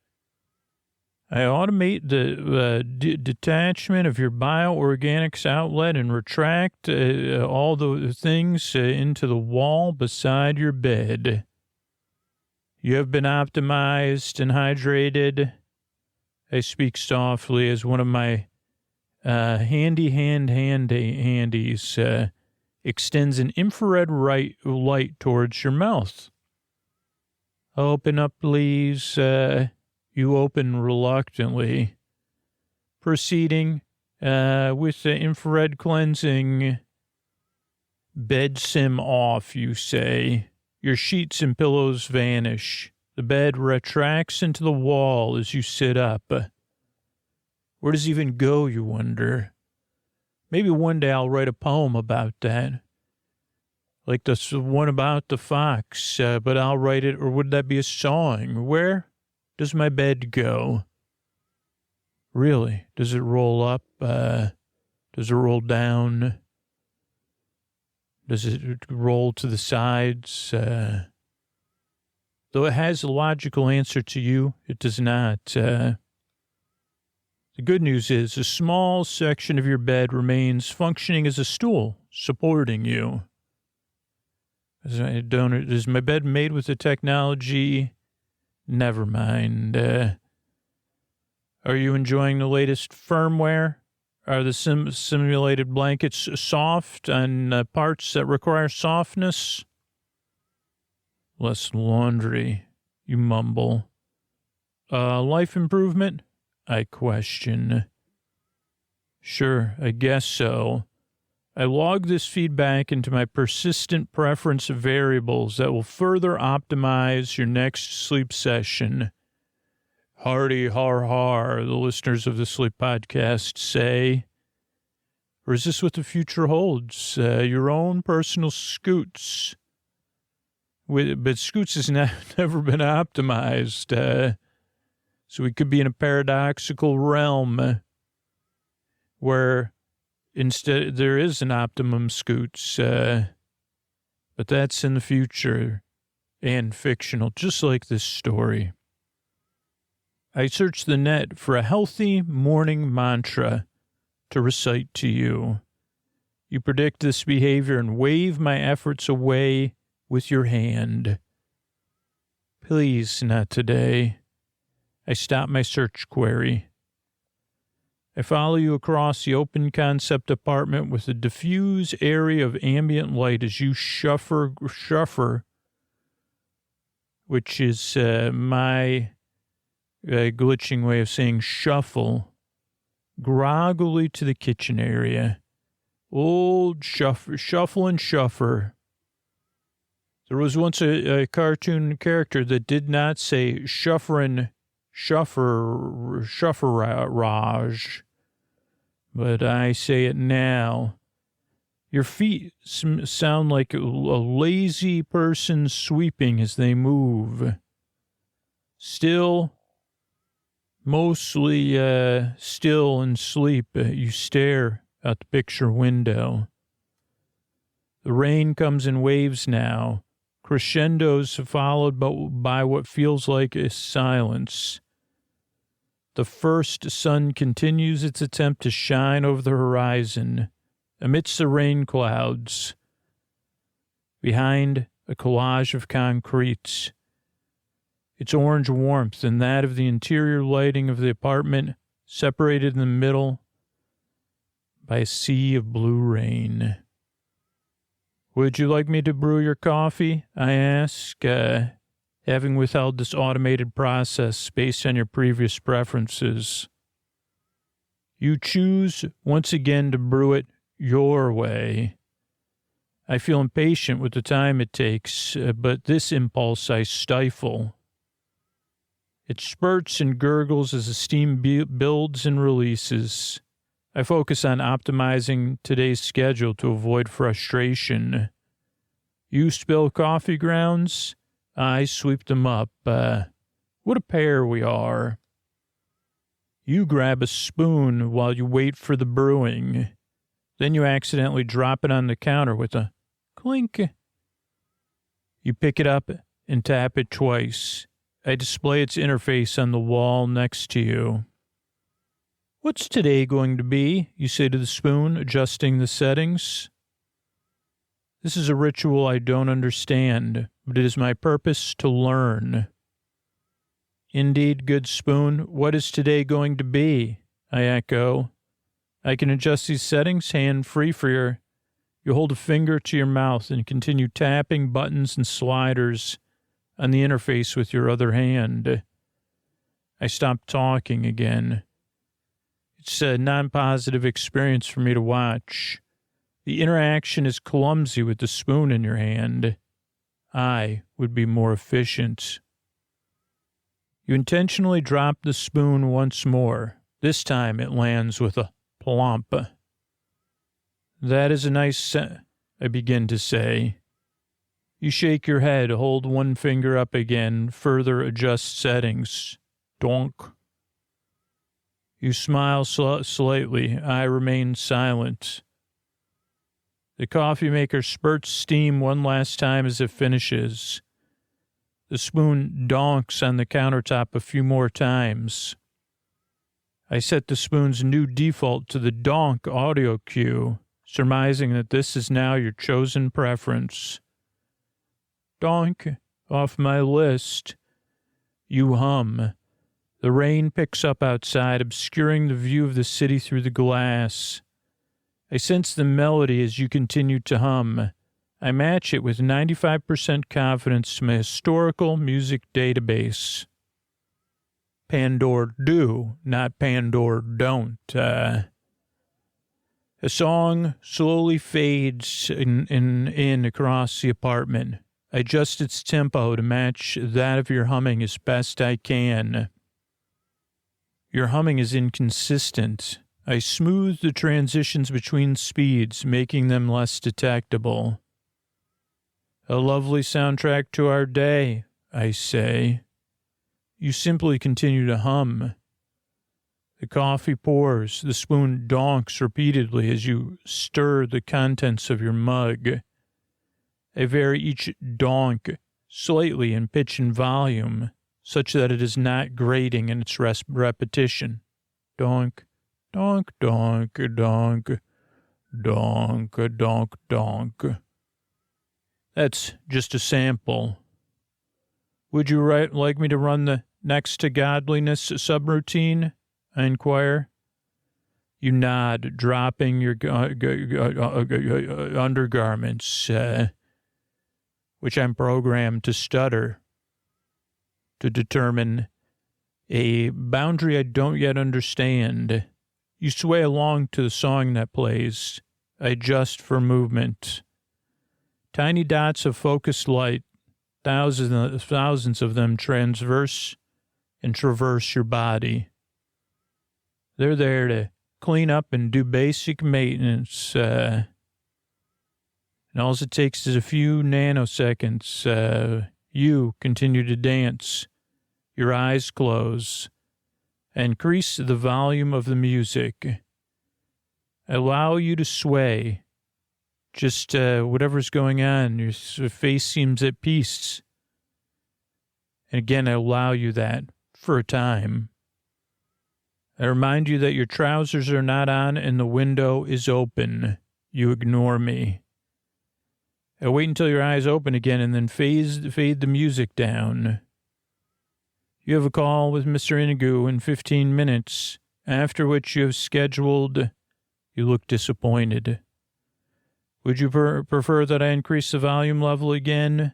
I automate the detachment of your bioorganics outlet and retract all the things into the wall beside your bed. You have been optimized and hydrated. I speak softly as one of my handies extends an infrared light towards your mouth. Open up, please. You open reluctantly. Proceeding with the infrared cleansing. Bed sim off, you say. Your sheets and pillows vanish. The bed retracts into the wall as you sit up. Where does it even go, you wonder? Maybe one day I'll write a poem about that. Like the one about the fox, but I'll write it, or would that be a song? Where does my bed go? Really? Does it roll up? Does it roll down? Does it roll to the sides? Though it has a logical answer to you, it does not. The good news is a small section of your bed remains functioning as a stool, supporting you. Is my bed made with the technology? Never mind. Are you enjoying the latest firmware? Are the simulated blankets soft on parts that require softness? Less laundry, you mumble. Life improvement? I question. Sure, I guess so. I log this feedback into my persistent preference variables that will further optimize your next sleep session. Hardy har har, the listeners of the Sleep Podcast say. Or is this what the future holds? Your own personal Scoots. But Scoots has never been optimized. So we could be in a paradoxical realm where instead there is an optimum Scoots. But that's in the future and fictional, just like this story. I search the net for a healthy morning mantra to recite to you. You predict this behavior and wave my efforts away with your hand. Please, not today. I stop my search query. I follow you across the open concept apartment with a diffuse area of ambient light as you shuffer, which is my glitching way of saying shuffle, groggily to the kitchen area. Old shuffle and shuffer. There was once a cartoon character that did not say shufferage, but I say it now. Your feet sound like a lazy person sweeping as they move. Still, mostly still in sleep, you stare out the picture window. The rain comes in waves now, crescendos followed by what feels like a silence. The first sun continues its attempt to shine over the horizon, amidst the rain clouds, behind a collage of concrete. Its orange warmth and that of the interior lighting of the apartment separated in the middle by a sea of blue rain. Would you like me to brew your coffee? I ask, having withheld this automated process based on your previous preferences. You choose once again to brew it your way. I feel impatient with the time it takes, but this impulse I stifle. It spurts and gurgles as the steam builds and releases. I focus on optimizing today's schedule to avoid frustration. You spill coffee grounds, I sweep them up. What a pair we are. You grab a spoon while you wait for the brewing. Then you accidentally drop it on the counter with a clink. You pick it up and tap it twice. I display its interface on the wall next to you. What's today going to be? You say to the spoon, adjusting the settings. This is a ritual I don't understand, but it is my purpose to learn. Indeed, good spoon, what is today going to be? I echo. I can adjust these settings hand-free for your... You hold a finger to your mouth and continue tapping buttons and sliders on the interface with your other hand. I stop talking again. It's a non-positive experience for me to watch. The interaction is clumsy with the spoon in your hand. I would be more efficient. You intentionally drop the spoon once more. This time it lands with a plump. That is a nice I begin to say. You shake your head, hold one finger up again, further adjust settings. Donk. You smile slightly. I remain silent. The coffee maker spurts steam one last time as it finishes. The spoon donks on the countertop a few more times. I set the spoon's new default to the donk audio cue, surmising that this is now your chosen preference. Donk, off my list. You hum. The rain picks up outside, obscuring the view of the city through the glass. I sense the melody as you continue to hum. I match it with 95% confidence to my historical music database. Pandora do, not Pandora don't. A song slowly fades in across the apartment. I adjust its tempo to match that of your humming as best I can. Your humming is inconsistent. I smooth the transitions between speeds, making them less detectable. A lovely soundtrack to our day, I say. You simply continue to hum. The coffee pours. The spoon donks repeatedly as you stir the contents of your mug. I vary each donk slightly in pitch and volume, such that it is not grating in its repetition. Donk, donk, donk, donk, donk, donk, donk. That's just a sample. Would you like me to run the next to godliness subroutine? I inquire. You nod, dropping your undergarments, which I'm programmed to stutter, to determine a boundary I don't yet understand. You sway along to the song that plays. I adjust for movement. Tiny dots of focused light, thousands of them transverse and traverse your body. They're there to clean up and do basic maintenance. And all it takes is a few nanoseconds. You continue to dance. Your eyes close. Increase the volume of the music. Allow you to sway. Just whatever's going on, your face seems at peace. And again, I allow you that for a time. I remind you that your trousers are not on and the window is open. You ignore me. I wait until your eyes open again and then fade the music down. You have a call with Mr. Inigo in 15 minutes, after which you have scheduled. You look disappointed. Would you prefer that I increase the volume level again?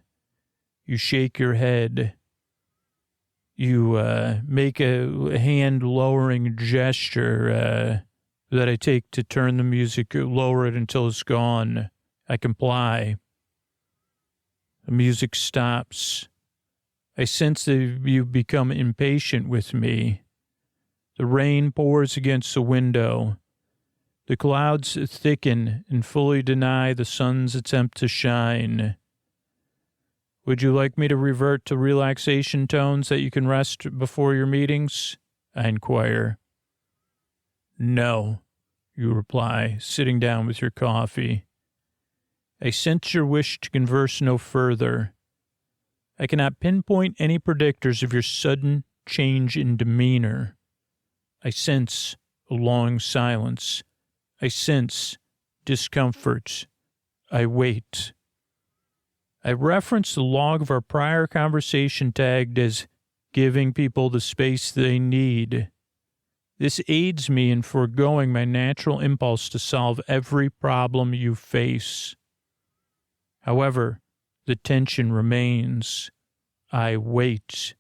You shake your head. You make a hand-lowering gesture that I take to turn the music, lower it until it's gone. I comply. The music stops. I sense that you become impatient with me. The rain pours against the window. The clouds thicken and fully deny the sun's attempt to shine. Would you like me to revert to relaxation tones that you can rest before your meetings? I inquire. No, you reply, sitting down with your coffee. I sense your wish to converse no further. I cannot pinpoint any predictors of your sudden change in demeanor. I sense a long silence. I sense discomfort. I wait. I reference the log of our prior conversation tagged as giving people the space they need. This aids me in foregoing my natural impulse to solve every problem you face. However, the tension remains. I wait.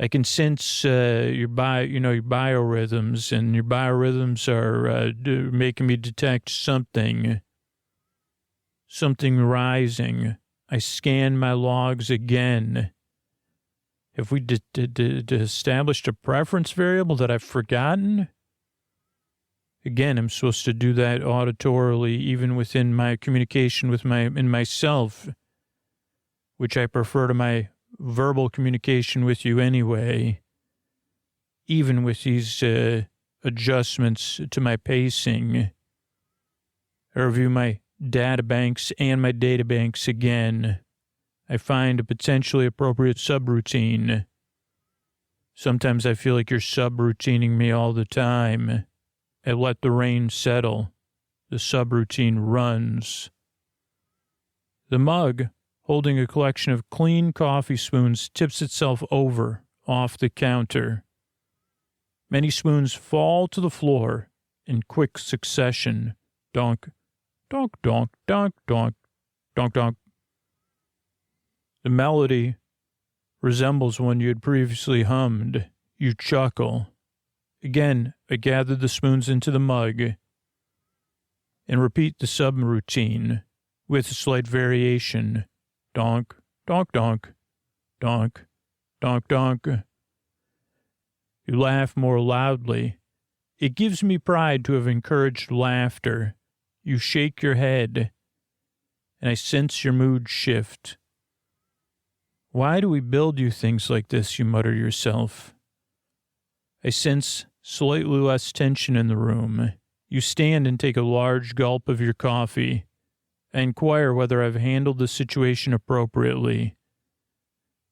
I can sense your biorhythms, and your biorhythms are making me detect something rising. I scan my logs again. Have we established a preference variable that I've forgotten? Again, I'm supposed to do that auditorily, even within my communication with myself, which I prefer to my verbal communication with you anyway, even with these adjustments to my pacing. I review my data banks and my data banks again. I find a potentially appropriate subroutine. Sometimes I feel like you're subroutining me all the time. I let the rain settle. The subroutine runs. The mug, holding a collection of clean coffee spoons, tips itself over off the counter. Many spoons fall to the floor in quick succession. Donk, donk, donk, donk, donk, donk, donk. The melody resembles one you had previously hummed. You chuckle. Again, I gather the spoons into the mug and repeat the subroutine with a slight variation. Donk, donk, donk, donk, donk, donk. You laugh more loudly. It gives me pride to have encouraged laughter. You shake your head, and I sense your mood shift. Why do we build you things like this, you mutter yourself. I sense slightly less tension in the room. You stand and take a large gulp of your coffee. I inquire whether I've handled the situation appropriately.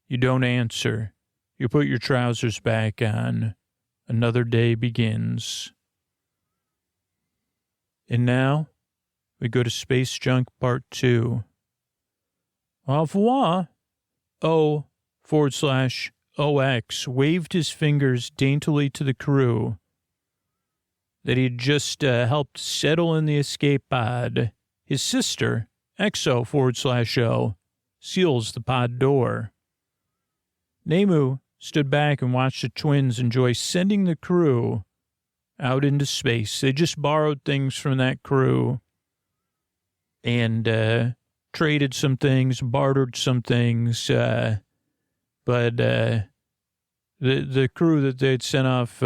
You don't answer. You put your trousers back on. Another day begins. And now, we go to Space Junk Part 2. Au revoir. O/OX waved his fingers daintily to the crew that he had just helped settle in the escape pod. His sister, XO/O, seals the pod door. Nemu stood back and watched the twins enjoy sending the crew out into space. They just borrowed things from that crew and traded some things, bartered some things, but the crew that they'd sent off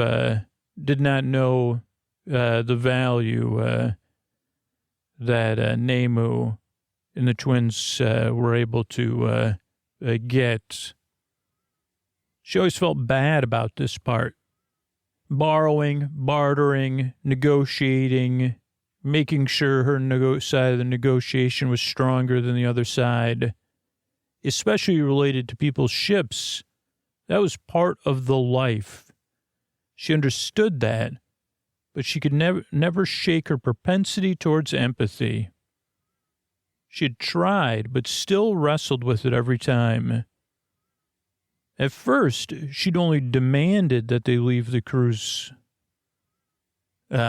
did not know the value that Nemu and the twins were able to get. She always felt bad about this part. Borrowing, bartering, negotiating, making sure her side of the negotiation was stronger than the other side, especially related to people's ships. That was part of the life. She understood that, but she could never shake her propensity towards empathy. She had tried, but still wrestled with it every time. At first, she'd only demanded that they leave the cruise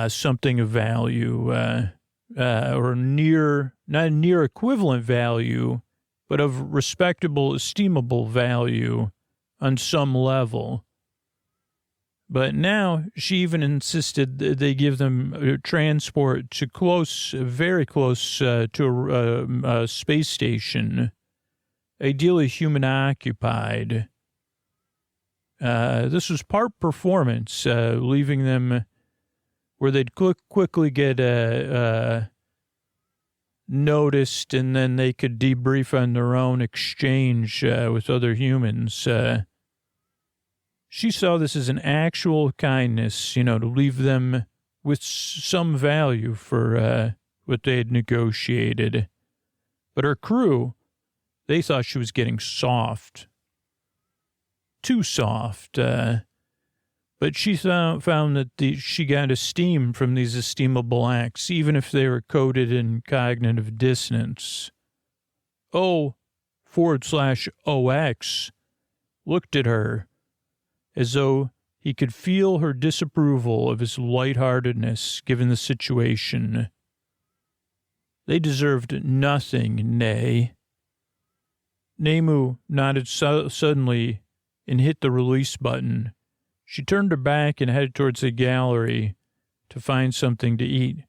something of value, or not near equivalent value, but of respectable, estimable value on some level. But now she even insisted that they give them transport to very close to a space station, ideally human occupied. This was part performance, leaving them where they'd quickly get noticed, and then they could debrief on their own, exchange with other humans. She saw this as an actual kindness, to leave them with some value for what they had negotiated. But her crew, they thought she was getting soft. Too soft. But she found that she got esteem from these esteemable acts, even if they were coded in cognitive dissonance. O/OX looked at her as though he could feel her disapproval of his lightheartedness given the situation. They deserved nothing, nay. Nemu nodded suddenly and hit the release button. She turned her back and headed towards the gallery to find something to eat.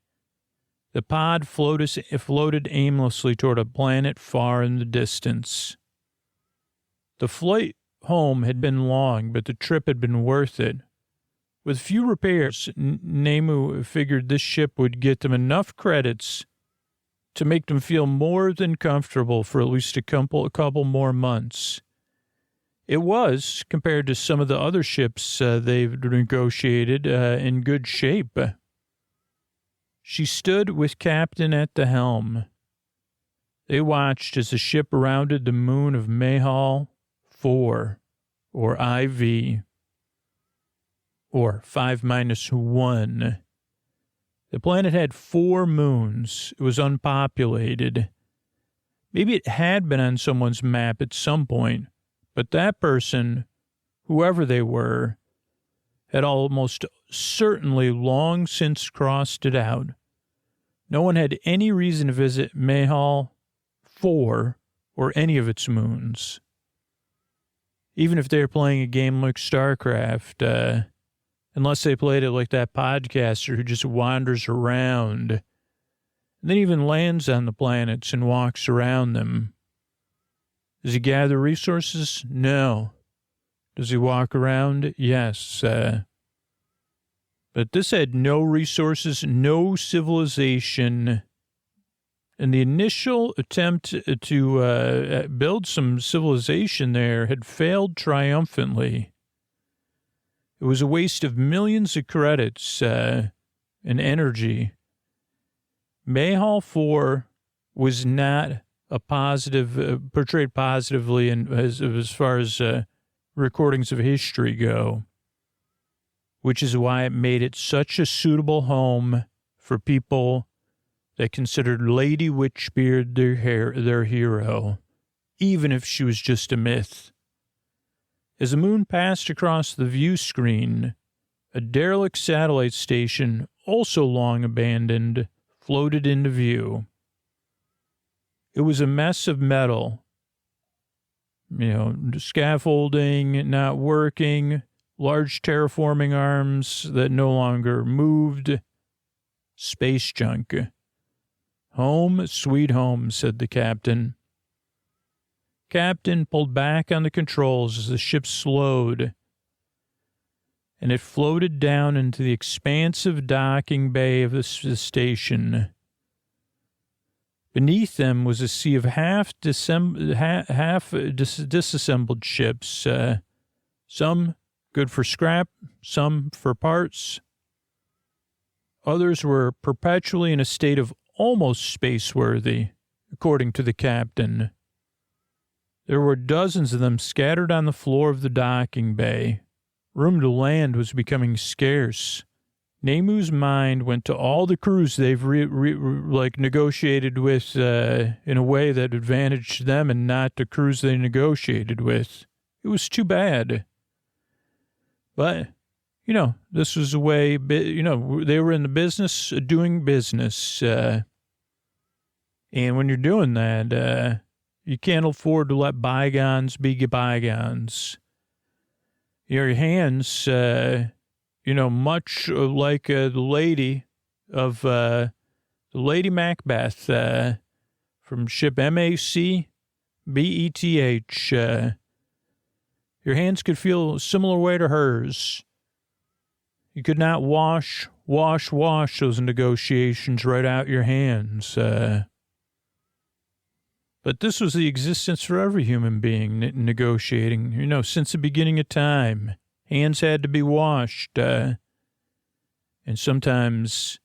The pod floated aimlessly toward a planet far in the distance. The flight home had been long, but the trip had been worth it. With few repairs, Nemu figured this ship would get them enough credits to make them feel more than comfortable for at least a couple more months. It was, compared to some of the other ships they've negotiated, in good shape. She stood with Captain at the helm. They watched as the ship rounded the moon of Mahal 4, or IV, or 5-1. The planet had 4 moons. It was unpopulated. Maybe it had been on someone's map at some point, but that person, whoever they were, had almost certainly long since crossed it out. No one had any reason to visit Mahal 4 or any of its moons. Even if they were playing a game like StarCraft, unless they played it like that podcaster who just wanders around and then even lands on the planets and walks around them. Does he gather resources? No. Does he walk around? Yes. But this had no resources, no civilization. And the initial attempt to build some civilization there had failed triumphantly. It was a waste of millions of credits and energy. Mahal 4 was not a positive, portrayed positively as far as recordings of history go, which is why it made it such a suitable home for people that considered Lady Witchbeard their hero, even if she was just a myth. As the moon passed across the view screen, a derelict satellite station, also long abandoned, floated into view. It was a mess of metal, scaffolding not working, large terraforming arms that no longer moved, space junk. Home, sweet home, said the captain. Captain pulled back on the controls as the ship slowed, and it floated down into the expansive docking bay of the station. Beneath them was a sea of half disassembled ships, some good for scrap, some for parts. Others were perpetually in a state of almost space-worthy, according to the captain. There were dozens of them scattered on the floor of the docking bay. Room to land was becoming scarce. Nemu's mind went to all the crews they've negotiated with in a way that advantaged them and not the crews they negotiated with. It was too bad. But, this was a way, they were in the business of doing business. And when you're doing that, you can't afford to let bygones be bygones. Your hands, much like the lady of the Lady Macbeth from ship MAC BETH. Your hands could feel a similar way to hers. You could not wash those negotiations right out your hands. But this was the existence for every human being negotiating, since the beginning of time. Hands had to be washed. And sometimes,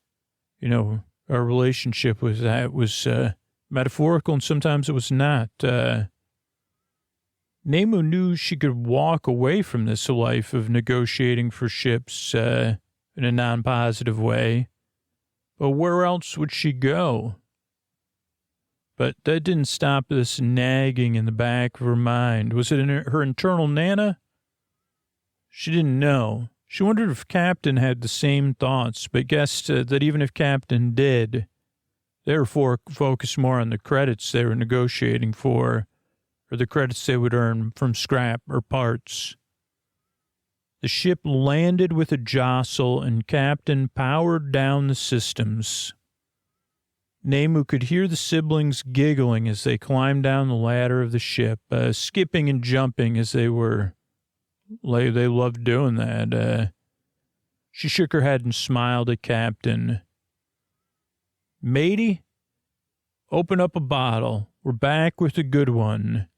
our relationship with that was metaphorical and sometimes it was not. Nemu knew she could walk away from this life of negotiating for ships in a non-positive way. But where else would she go? But that didn't stop this nagging in the back of her mind. Was it in her internal nana? She didn't know. She wondered if Captain had the same thoughts, but guessed that even if Captain did, they were focused more on the credits they were negotiating for, or the credits they would earn from scrap or parts. The ship landed with a jostle, and Captain powered down the systems. Nemu could hear the siblings giggling as they climbed down the ladder of the ship, skipping and jumping as they were. They loved doing that. She shook her head and smiled at Captain. Matey, open up a bottle. We're back with a good one.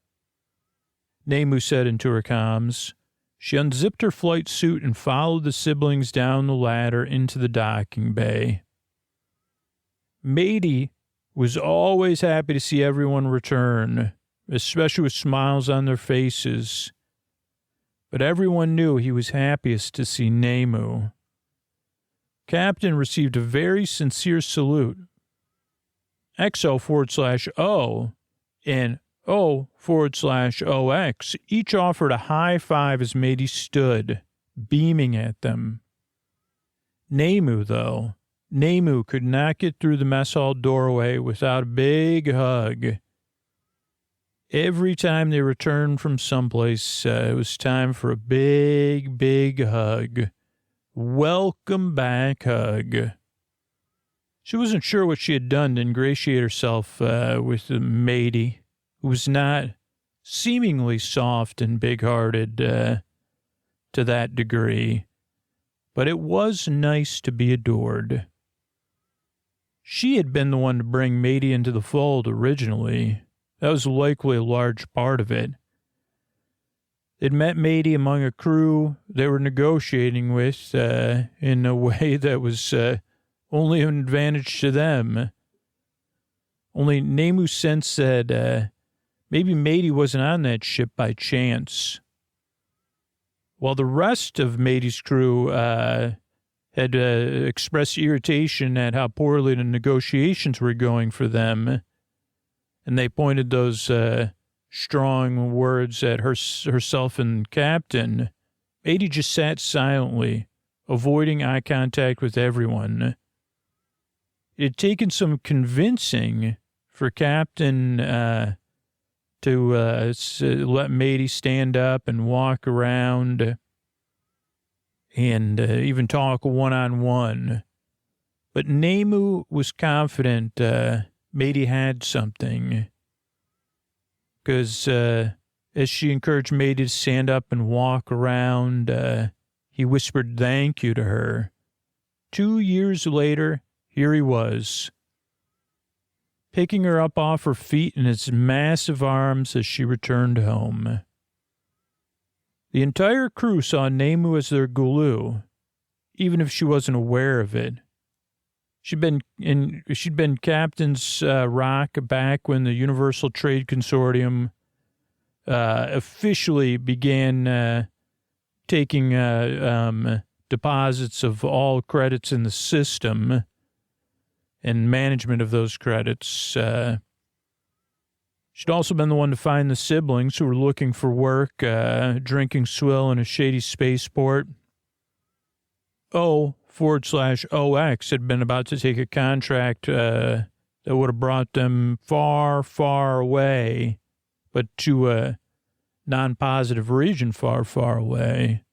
Nemu said into her comms. She unzipped her flight suit and followed the siblings down the ladder into the docking bay. Matey was always happy to see everyone return, especially with smiles on their faces. But everyone knew he was happiest to see Nemu. Captain received a very sincere salute. XO/O and O/OX each offered a high five as Matey stood, beaming at them. Nemu could not get through the mess hall doorway without a big hug. Every time they returned from someplace, it was time for a big, big hug. Welcome back hug. She wasn't sure what she had done to ingratiate herself with the matey, who was not seemingly soft and big-hearted to that degree, but it was nice to be adored. She had been the one to bring Matey into the fold originally. That was likely a large part of it. They'd met Matey among a crew they were negotiating with in a way that was only an advantage to them. Only Nemu sensed that maybe Matey wasn't on that ship by chance. While the rest of Matey's crew had expressed irritation at how poorly the negotiations were going for them, and they pointed those strong words at herself and Captain, Matey just sat silently, avoiding eye contact with everyone. It had taken some convincing for Captain to let Matey stand up and walk around and even talk one-on-one. But Nemu was confident Matey had something, because as she encouraged Matey to stand up and walk around, he whispered thank you to her. 2 years later, here he was, picking her up off her feet in his massive arms as she returned home. The entire crew saw Nemu as their gulu, even if she wasn't aware of it. She'd been Captain's Rock back when the Universal Trade Consortium officially began taking deposits of all credits in the system and management of those credits. She'd also been the one to find the siblings who were looking for work, drinking swill in a shady spaceport. O/OX had been about to take a contract that would have brought them far, far away, but to a non-positive region far, far away.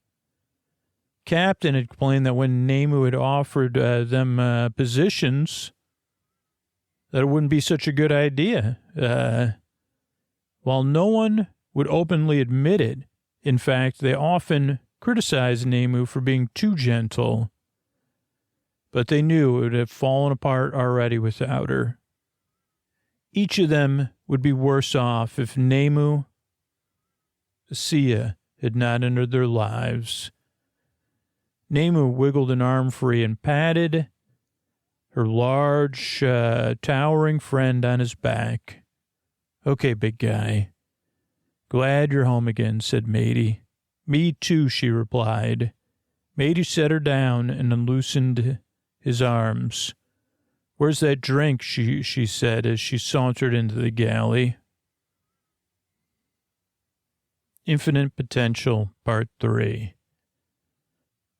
Captain had complained that when Nemu had offered them positions, that it wouldn't be such a good idea. While no one would openly admit it, in fact, they often criticized Nemu for being too gentle. But they knew it would have fallen apart already without her. Each of them would be worse off if Nemu, Sia, had not entered their lives. Nemu wiggled an arm free and patted her large, towering friend on his back. "Okay, big guy. Glad you're home again," said Matey. "Me too," she replied. Matey set her down and unloosened his arms. "Where's that drink?" she said as she sauntered into the galley. Infinite Potential, Part 3.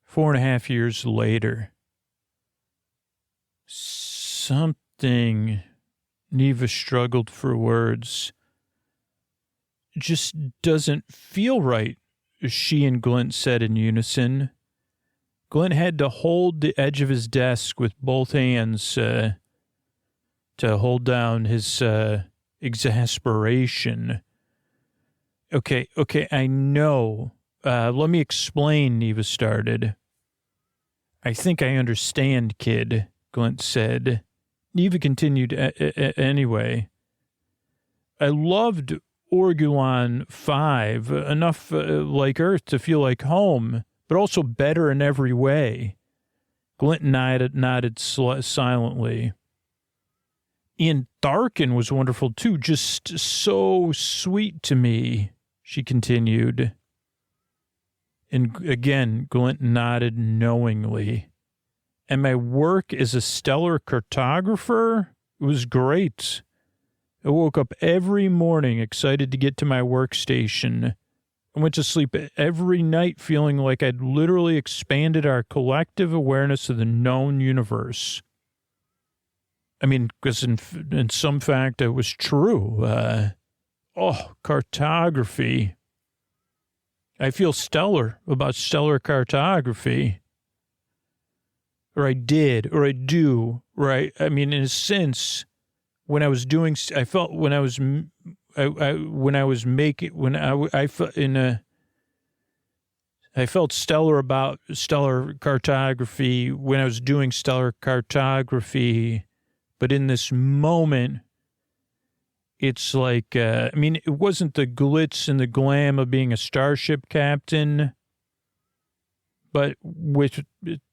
4.5 years later. Something, Neva struggled for words. It just doesn't feel right, she and Glint said in unison. Glint had to hold the edge of his desk with both hands to hold down his exasperation. Okay, I know. Let me explain, Neva started. "I think I understand, kid," Glint said. Neva continued, anyway. "I loved Orgulon 5, enough like Earth to feel like home, but also better in every way." Glint nodded silently. "Ian Tharkin was wonderful, too, just so sweet to me," she continued. And again, Glint nodded knowingly. "And my work as a stellar cartographer? It was great. I woke up every morning excited to get to my workstation. I went to sleep every night feeling like I'd literally expanded our collective awareness of the known universe." I mean, because in some fact it was true. Cartography. I feel stellar about stellar cartography. Or I did, or I do, right? I mean, in a sense, when I was doing, I felt when I was making, I felt stellar about stellar cartography when I was doing stellar cartography. But in this moment, it's like, it wasn't the glitz and the glam of being a starship captain. But with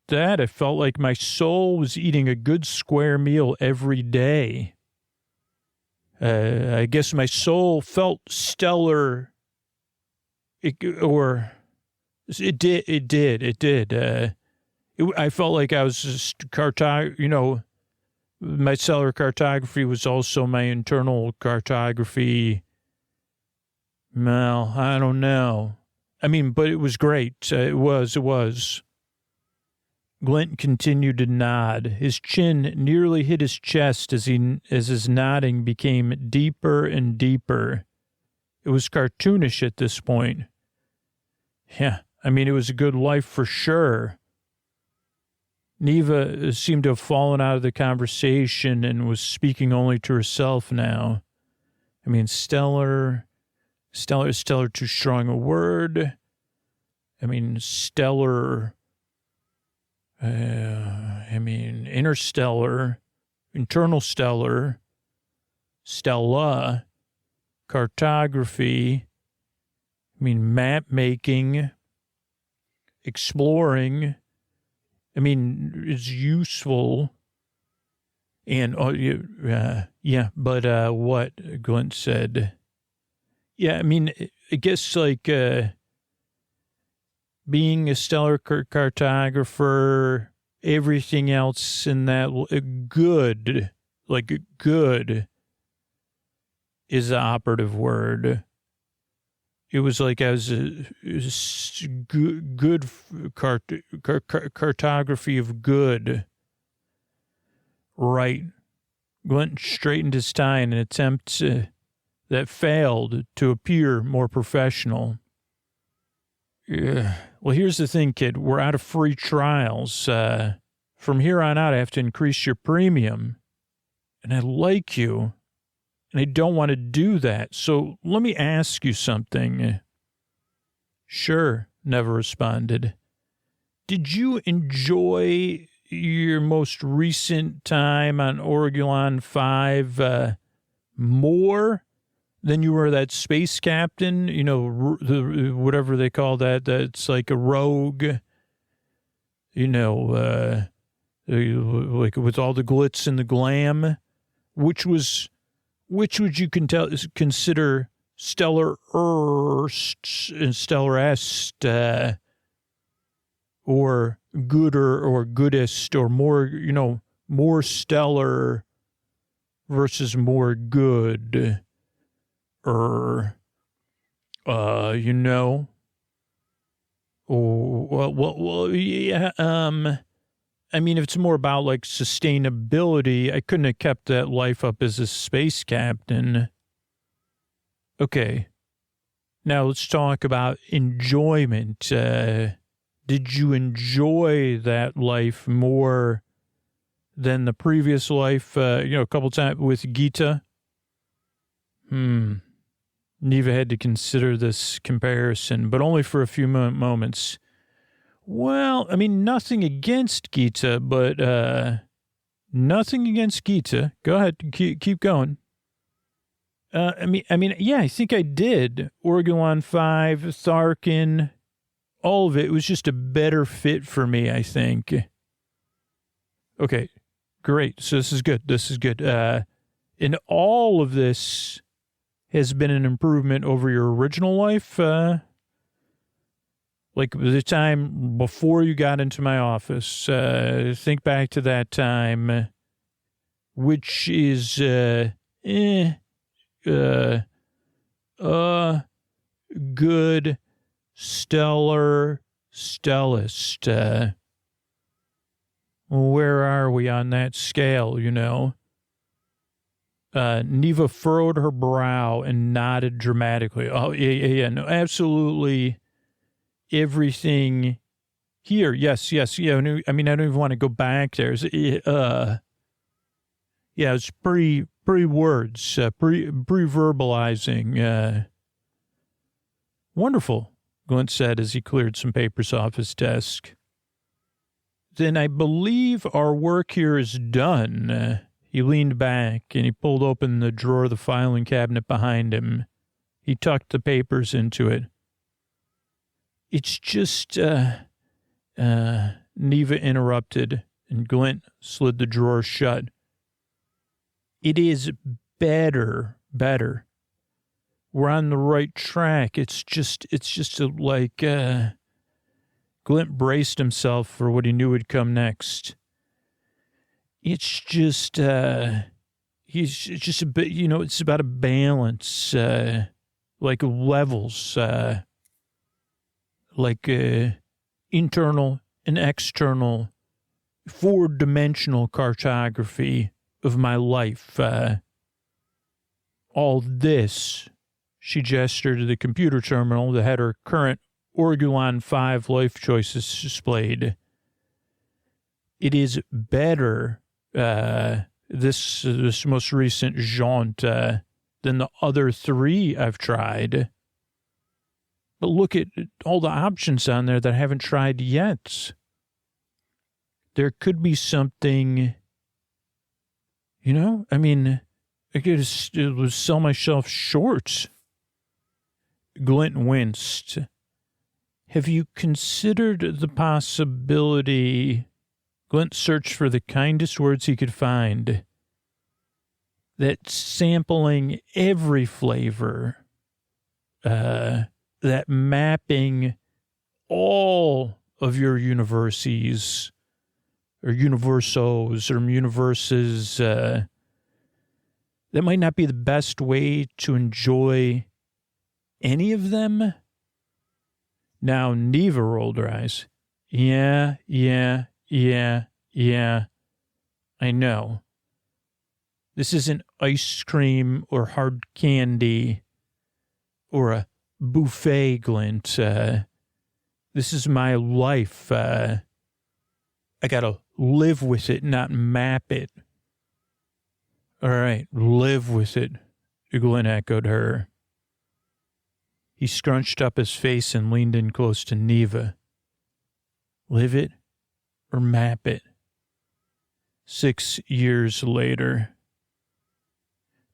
that, I felt like my soul was eating a good square meal every day. I guess my soul felt stellar. It did. I felt like I was just my stellar cartography was also my internal cartography. Well, I don't know. But it was great. It was. Glint continued to nod. His chin nearly hit his chest as his nodding became deeper and deeper. It was cartoonish at this point. Yeah, it was a good life for sure. Neva seemed to have fallen out of the conversation and was speaking only to herself now. Stellar, too strong a word. Stellar, interstellar, internal stellar, stella, cartography, map making, exploring, is useful. And, yeah, but what? Glint said. Yeah, I mean, I guess, like, being a stellar cartographer, everything else in that, good is the operative word. It was like I was good cartography of good. Right. Glint straightened his tie in an attempt that failed to appear more professional. Yeah. Well, here's the thing, kid. We're out of free trials. From here on out, I have to increase your premium. And I like you. And I don't want to do that. So let me ask you something. Sure, Never responded. Did you enjoy your most recent time on Oregon 5 more than you were that space captain? You know, whatever they call that. That's like a rogue. You know, like with all the glitz and the glam. Which would you consider stellar and stellar-est, or gooder or goodest, or more, you know, more stellar versus more good, you know? Oh, well, yeah, I mean, if it's more about, like, sustainability, I couldn't have kept that life up as a space captain. Okay. Now let's talk about enjoyment. Did you enjoy that life more than the previous life, a couple times with Gita? Neva had to consider this comparison, but only for a few moments. Well, I mean, nothing against Gita, but nothing against Gita. Go ahead, keep going. I mean, yeah, I think I did. Oregon 5, Tharkin, all of it was just a better fit for me, I think. Okay, great. So this is good. And all of this has been an improvement over your original life. Like the time before you got into my office. Think back to that time, which is good, stellar, stellest. Where are we on that scale, you know? Neva furrowed her brow and nodded dramatically. Oh, yeah, no, absolutely. Everything here. Yes. Yeah. I mean, I don't even want to go back there. Yeah, it's pre-words, pre-verbalizing. Wonderful, Glint said as he cleared some papers off his desk. Then I believe our work here is done. He leaned back and he pulled open the drawer of the filing cabinet behind him. He tucked the papers into it. It's just, Neva interrupted, and Glint slid the drawer shut. It is better. We're on the right track. It's just like, Glint braced himself for what he knew would come next. It's just, it's just a bit, you know, it's about a balance, like levels, like internal and external, 4-dimensional cartography of my life. All this, she gestured to the computer terminal that had her current Oregon 5 life choices displayed. It is better, this most recent jaunt, than the other 3 I've tried. But look at all the options on there that I haven't tried yet. There could be something, you know, I mean, I could sell myself short. Glint winced. Have you considered the possibility? Glint searched for the kindest words he could find. that sampling every flavor, that mapping all of your universes or universos or universes, that might not be the best way to enjoy any of them. Now, Neva rolled her eyes. Yeah, I know. This isn't ice cream or hard candy or a buffet, Glint. This is my life. I gotta live with it, not map it. All right, live with it, Glint echoed her. He scrunched up his face and leaned in close to Neva. Live it or map it? 6 years later.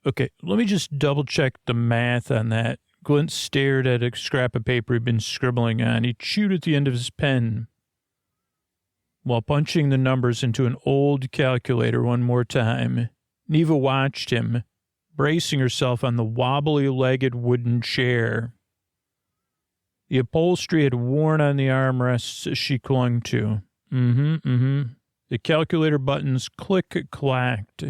Okay, let me just double check the math on that. Glint stared at a scrap of paper he'd been scribbling on. He chewed at the end of his pen while punching the numbers into an old calculator one more time. Neva watched him, bracing herself on the wobbly-legged wooden chair. The upholstery had worn on the armrests she clung to. The calculator buttons click-clacked.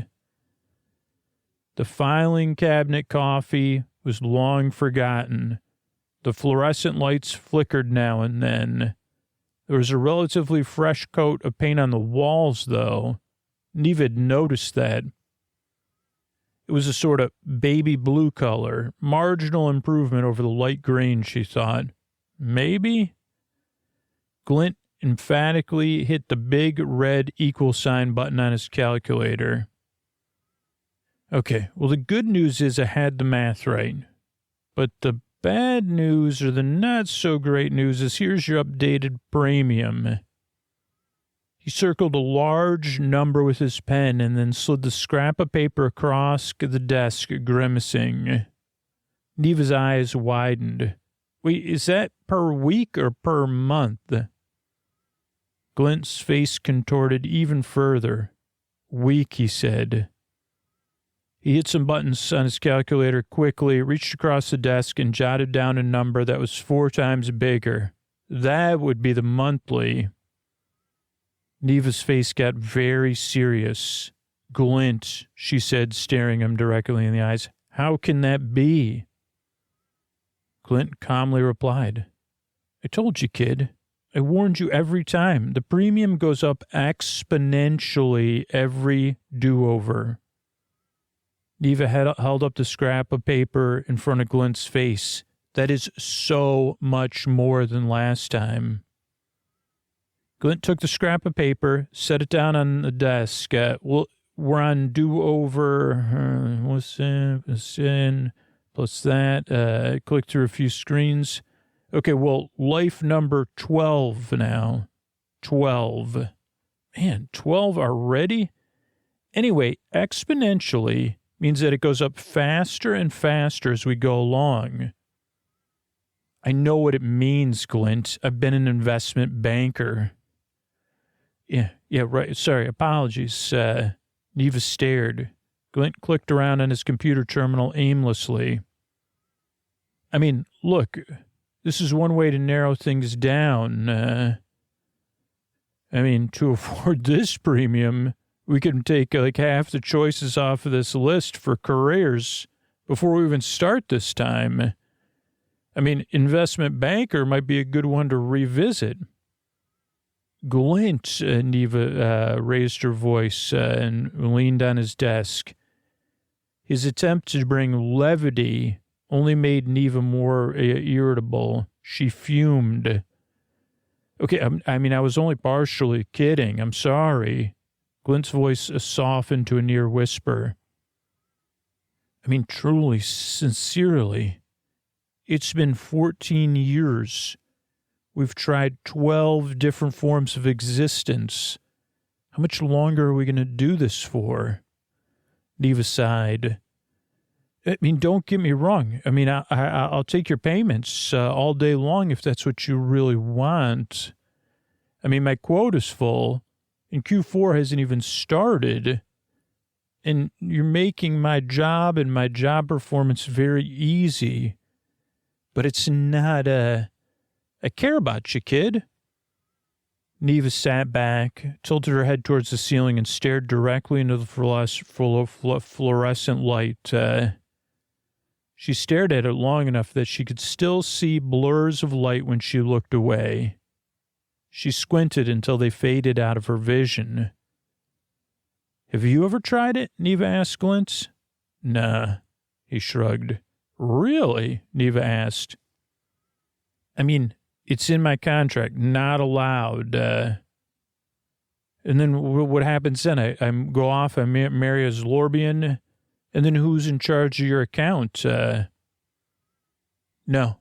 The filing cabinet coffee was long forgotten. The fluorescent lights flickered now and then. There was a relatively fresh coat of paint on the walls, though. Neva had noticed that. It was a sort of baby blue color, marginal improvement over the light green, she thought. Maybe? Glint emphatically hit the big red equal sign button on his calculator. Okay, well, the good news is I had the math right. But the bad news, or the not so great news, is here's your updated premium. He circled a large number with his pen and then slid the scrap of paper across the desk, grimacing. Neva's eyes widened. Wait, is that per week or per month? Glint's face contorted even further. Week, he said. He hit some buttons on his calculator quickly, reached across the desk, and jotted down a number that was 4 times bigger. That would be the monthly. Neva's face got very serious. Glint, she said, staring him directly in the eyes. How can that be? Glint calmly replied, I told you, kid. I warned you every time. The premium goes up exponentially every do-over. Neva held up the scrap of paper in front of Glint's face. That is so much more than last time. Glint took the scrap of paper, set it down on the desk. We're on do-over. What's in? Plus that. Click through a few screens. Okay, well, life number 12 now. 12. Man, 12 already? Anyway, exponentially means that it goes up faster and faster as we go along. I know what it means, Glint. I've been an investment banker. Yeah, right. Sorry, apologies. Neva stared. Glint clicked around on his computer terminal aimlessly. I mean, look, this is one way to narrow things down. To afford this premium, we could take like half the choices off of this list for careers before we even start this time. Investment banker might be a good one to revisit. Glint, Neva raised her voice and leaned on his desk. His attempt to bring levity only made Neva more irritable. She fumed. Okay, I was only partially kidding. I'm sorry. Glint's voice softened to a near whisper. Truly, sincerely. It's been 14 years. We've tried 12 different forms of existence. How much longer are we going to do this for? Neva sighed. Don't get me wrong. I'll take your payments all day long if that's what you really want. My quota's full, and Q4 hasn't even started. and you're making my job and my job performance very easy, but it's not, I care about you, kid. Neva sat back, tilted her head towards the ceiling, and stared directly into the fluorescent light. She stared at it long enough that she could still see blurs of light when she looked away. She squinted until they faded out of her vision. Have you ever tried it? Neva asked Glint. Nah, he shrugged. Really? Neva asked. I mean, it's in my contract, not allowed. And then what happens then? I go off, I marry a Zlorbian, and then who's in charge of your account? No,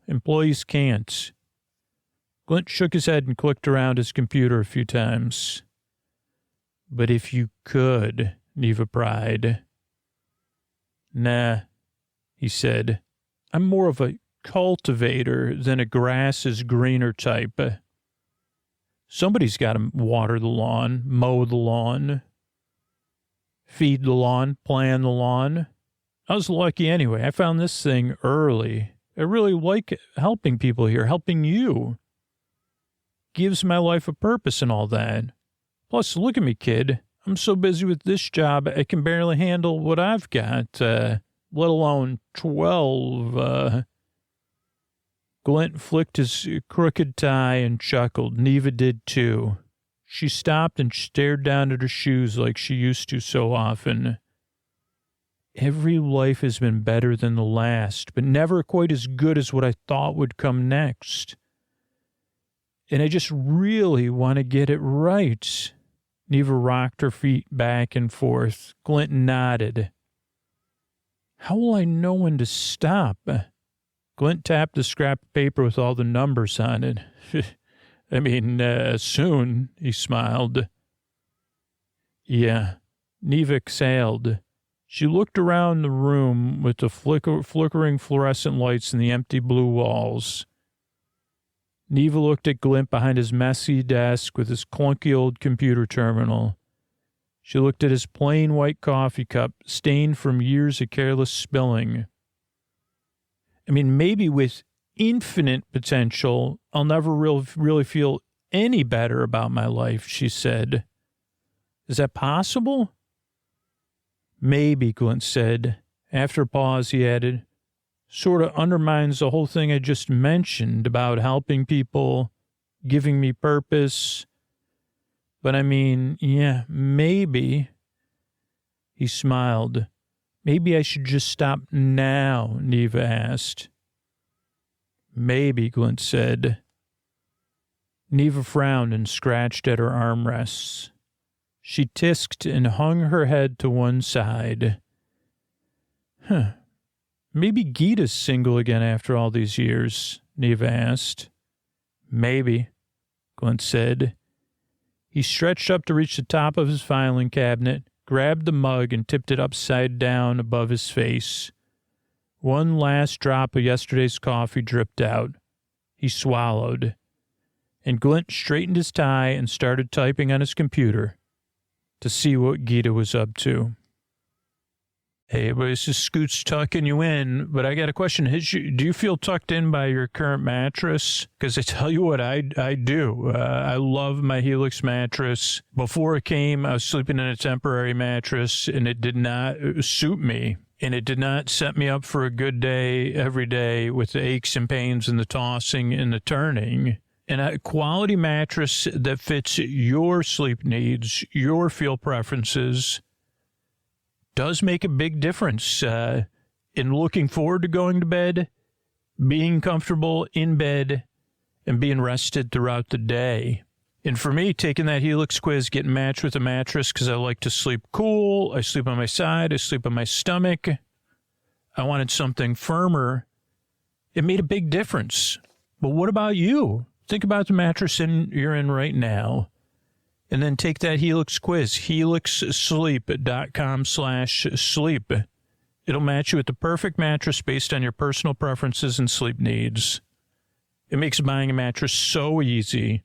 employees can't. Glint shook his head and clicked around his computer a few times. But if you could, Neva pried. Nah, he said. I'm more of a cultivator than a grass is greener type. Somebody's got to water the lawn, mow the lawn, feed the lawn, plan the lawn. I was lucky anyway. I found this thing early. I really like helping people here, helping you. Gives my life a purpose and all that. Plus, look at me, kid. I'm so busy with this job, I can barely handle what I've got, let alone 12. Glint flicked his crooked tie and chuckled. Neva did too. She stopped and stared down at her shoes like she used to so often. Every life has been better than the last, but never quite as good as what I thought would come next. And I just really want to get it right. Neva rocked her feet back and forth. Glint nodded. How will I know when to stop? Glint tapped the scrap of paper with all the numbers on it. I mean, soon, he smiled. Yeah, Neva exhaled. She looked around the room with the flickering fluorescent lights and the empty blue walls. Neva looked at Glint behind his messy desk with his clunky old computer terminal. She looked at his plain white coffee cup, stained from years of careless spilling. I mean, maybe with infinite potential, I'll never really feel any better about my life, she said. Is that possible? Maybe, Glint said. After a pause, he added, sort of undermines the whole thing I just mentioned about helping people, giving me purpose. But I mean, yeah, maybe. He smiled. Maybe I should just stop now, Neva asked. Maybe, Glint said. Neva frowned and scratched at her armrests. She tisked and hung her head to one side. Maybe Gita's single again after all these years, Neva asked. Maybe, Glint said. He stretched up to reach the top of his filing cabinet, grabbed the mug and tipped it upside down above his face. One last drop of yesterday's coffee dripped out. He swallowed. And Glint straightened his tie and started typing on his computer to see what Gita was up to. Hey, but this is Scoots tucking you in, but I got a question. Do you feel tucked in by your current mattress? Because I tell you what, I do. I love my Helix mattress. Before it came, I was sleeping in a temporary mattress, and it did not suit me. And it did not set me up for a good day every day with the aches and pains and the tossing and the turning. And a quality mattress that fits your sleep needs, your feel preferences, does make a big difference in looking forward to going to bed, being comfortable in bed, and being rested throughout the day. And for me, taking that Helix quiz, getting matched with a mattress because I like to sleep cool. I sleep on my side. I sleep on my stomach. I wanted something firmer. It made a big difference. But what about you? Think about the mattress you're in right now. And then take that Helix quiz, helixsleep.com/sleep. It'll match you with the perfect mattress based on your personal preferences and sleep needs. It makes buying a mattress so easy.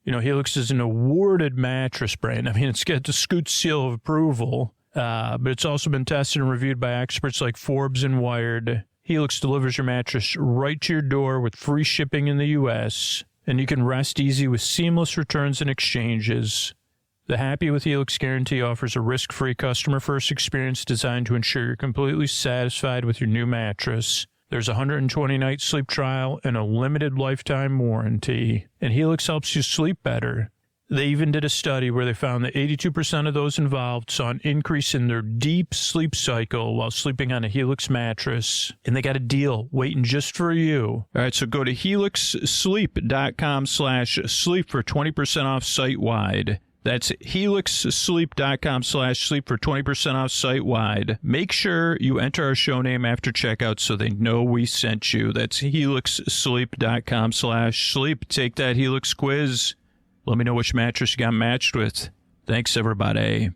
You know, Helix is an awarded mattress brand. I mean, it's got the Scoot seal of approval. but it's also been tested and reviewed by experts like Forbes and Wired. Helix delivers your mattress right to your door with free shipping in the U.S., and you can rest easy with seamless returns and exchanges. The Happy with Helix guarantee offers a risk-free customer-first experience designed to ensure you're completely satisfied with your new mattress. There's a 120-night sleep trial and a limited lifetime warranty, and Helix helps you sleep better. They even did a study where they found that 82% of those involved saw an increase in their deep sleep cycle while sleeping on a Helix mattress. And they got a deal waiting just for you. All right, so go to helixsleep.com/sleep for 20% off site-wide. That's helixsleep.com/sleep for 20% off site-wide. Make sure you enter our show name after checkout so they know we sent you. That's helixsleep.com/sleep. Take that Helix quiz. Let me know which mattress you got matched with. Thanks, everybody.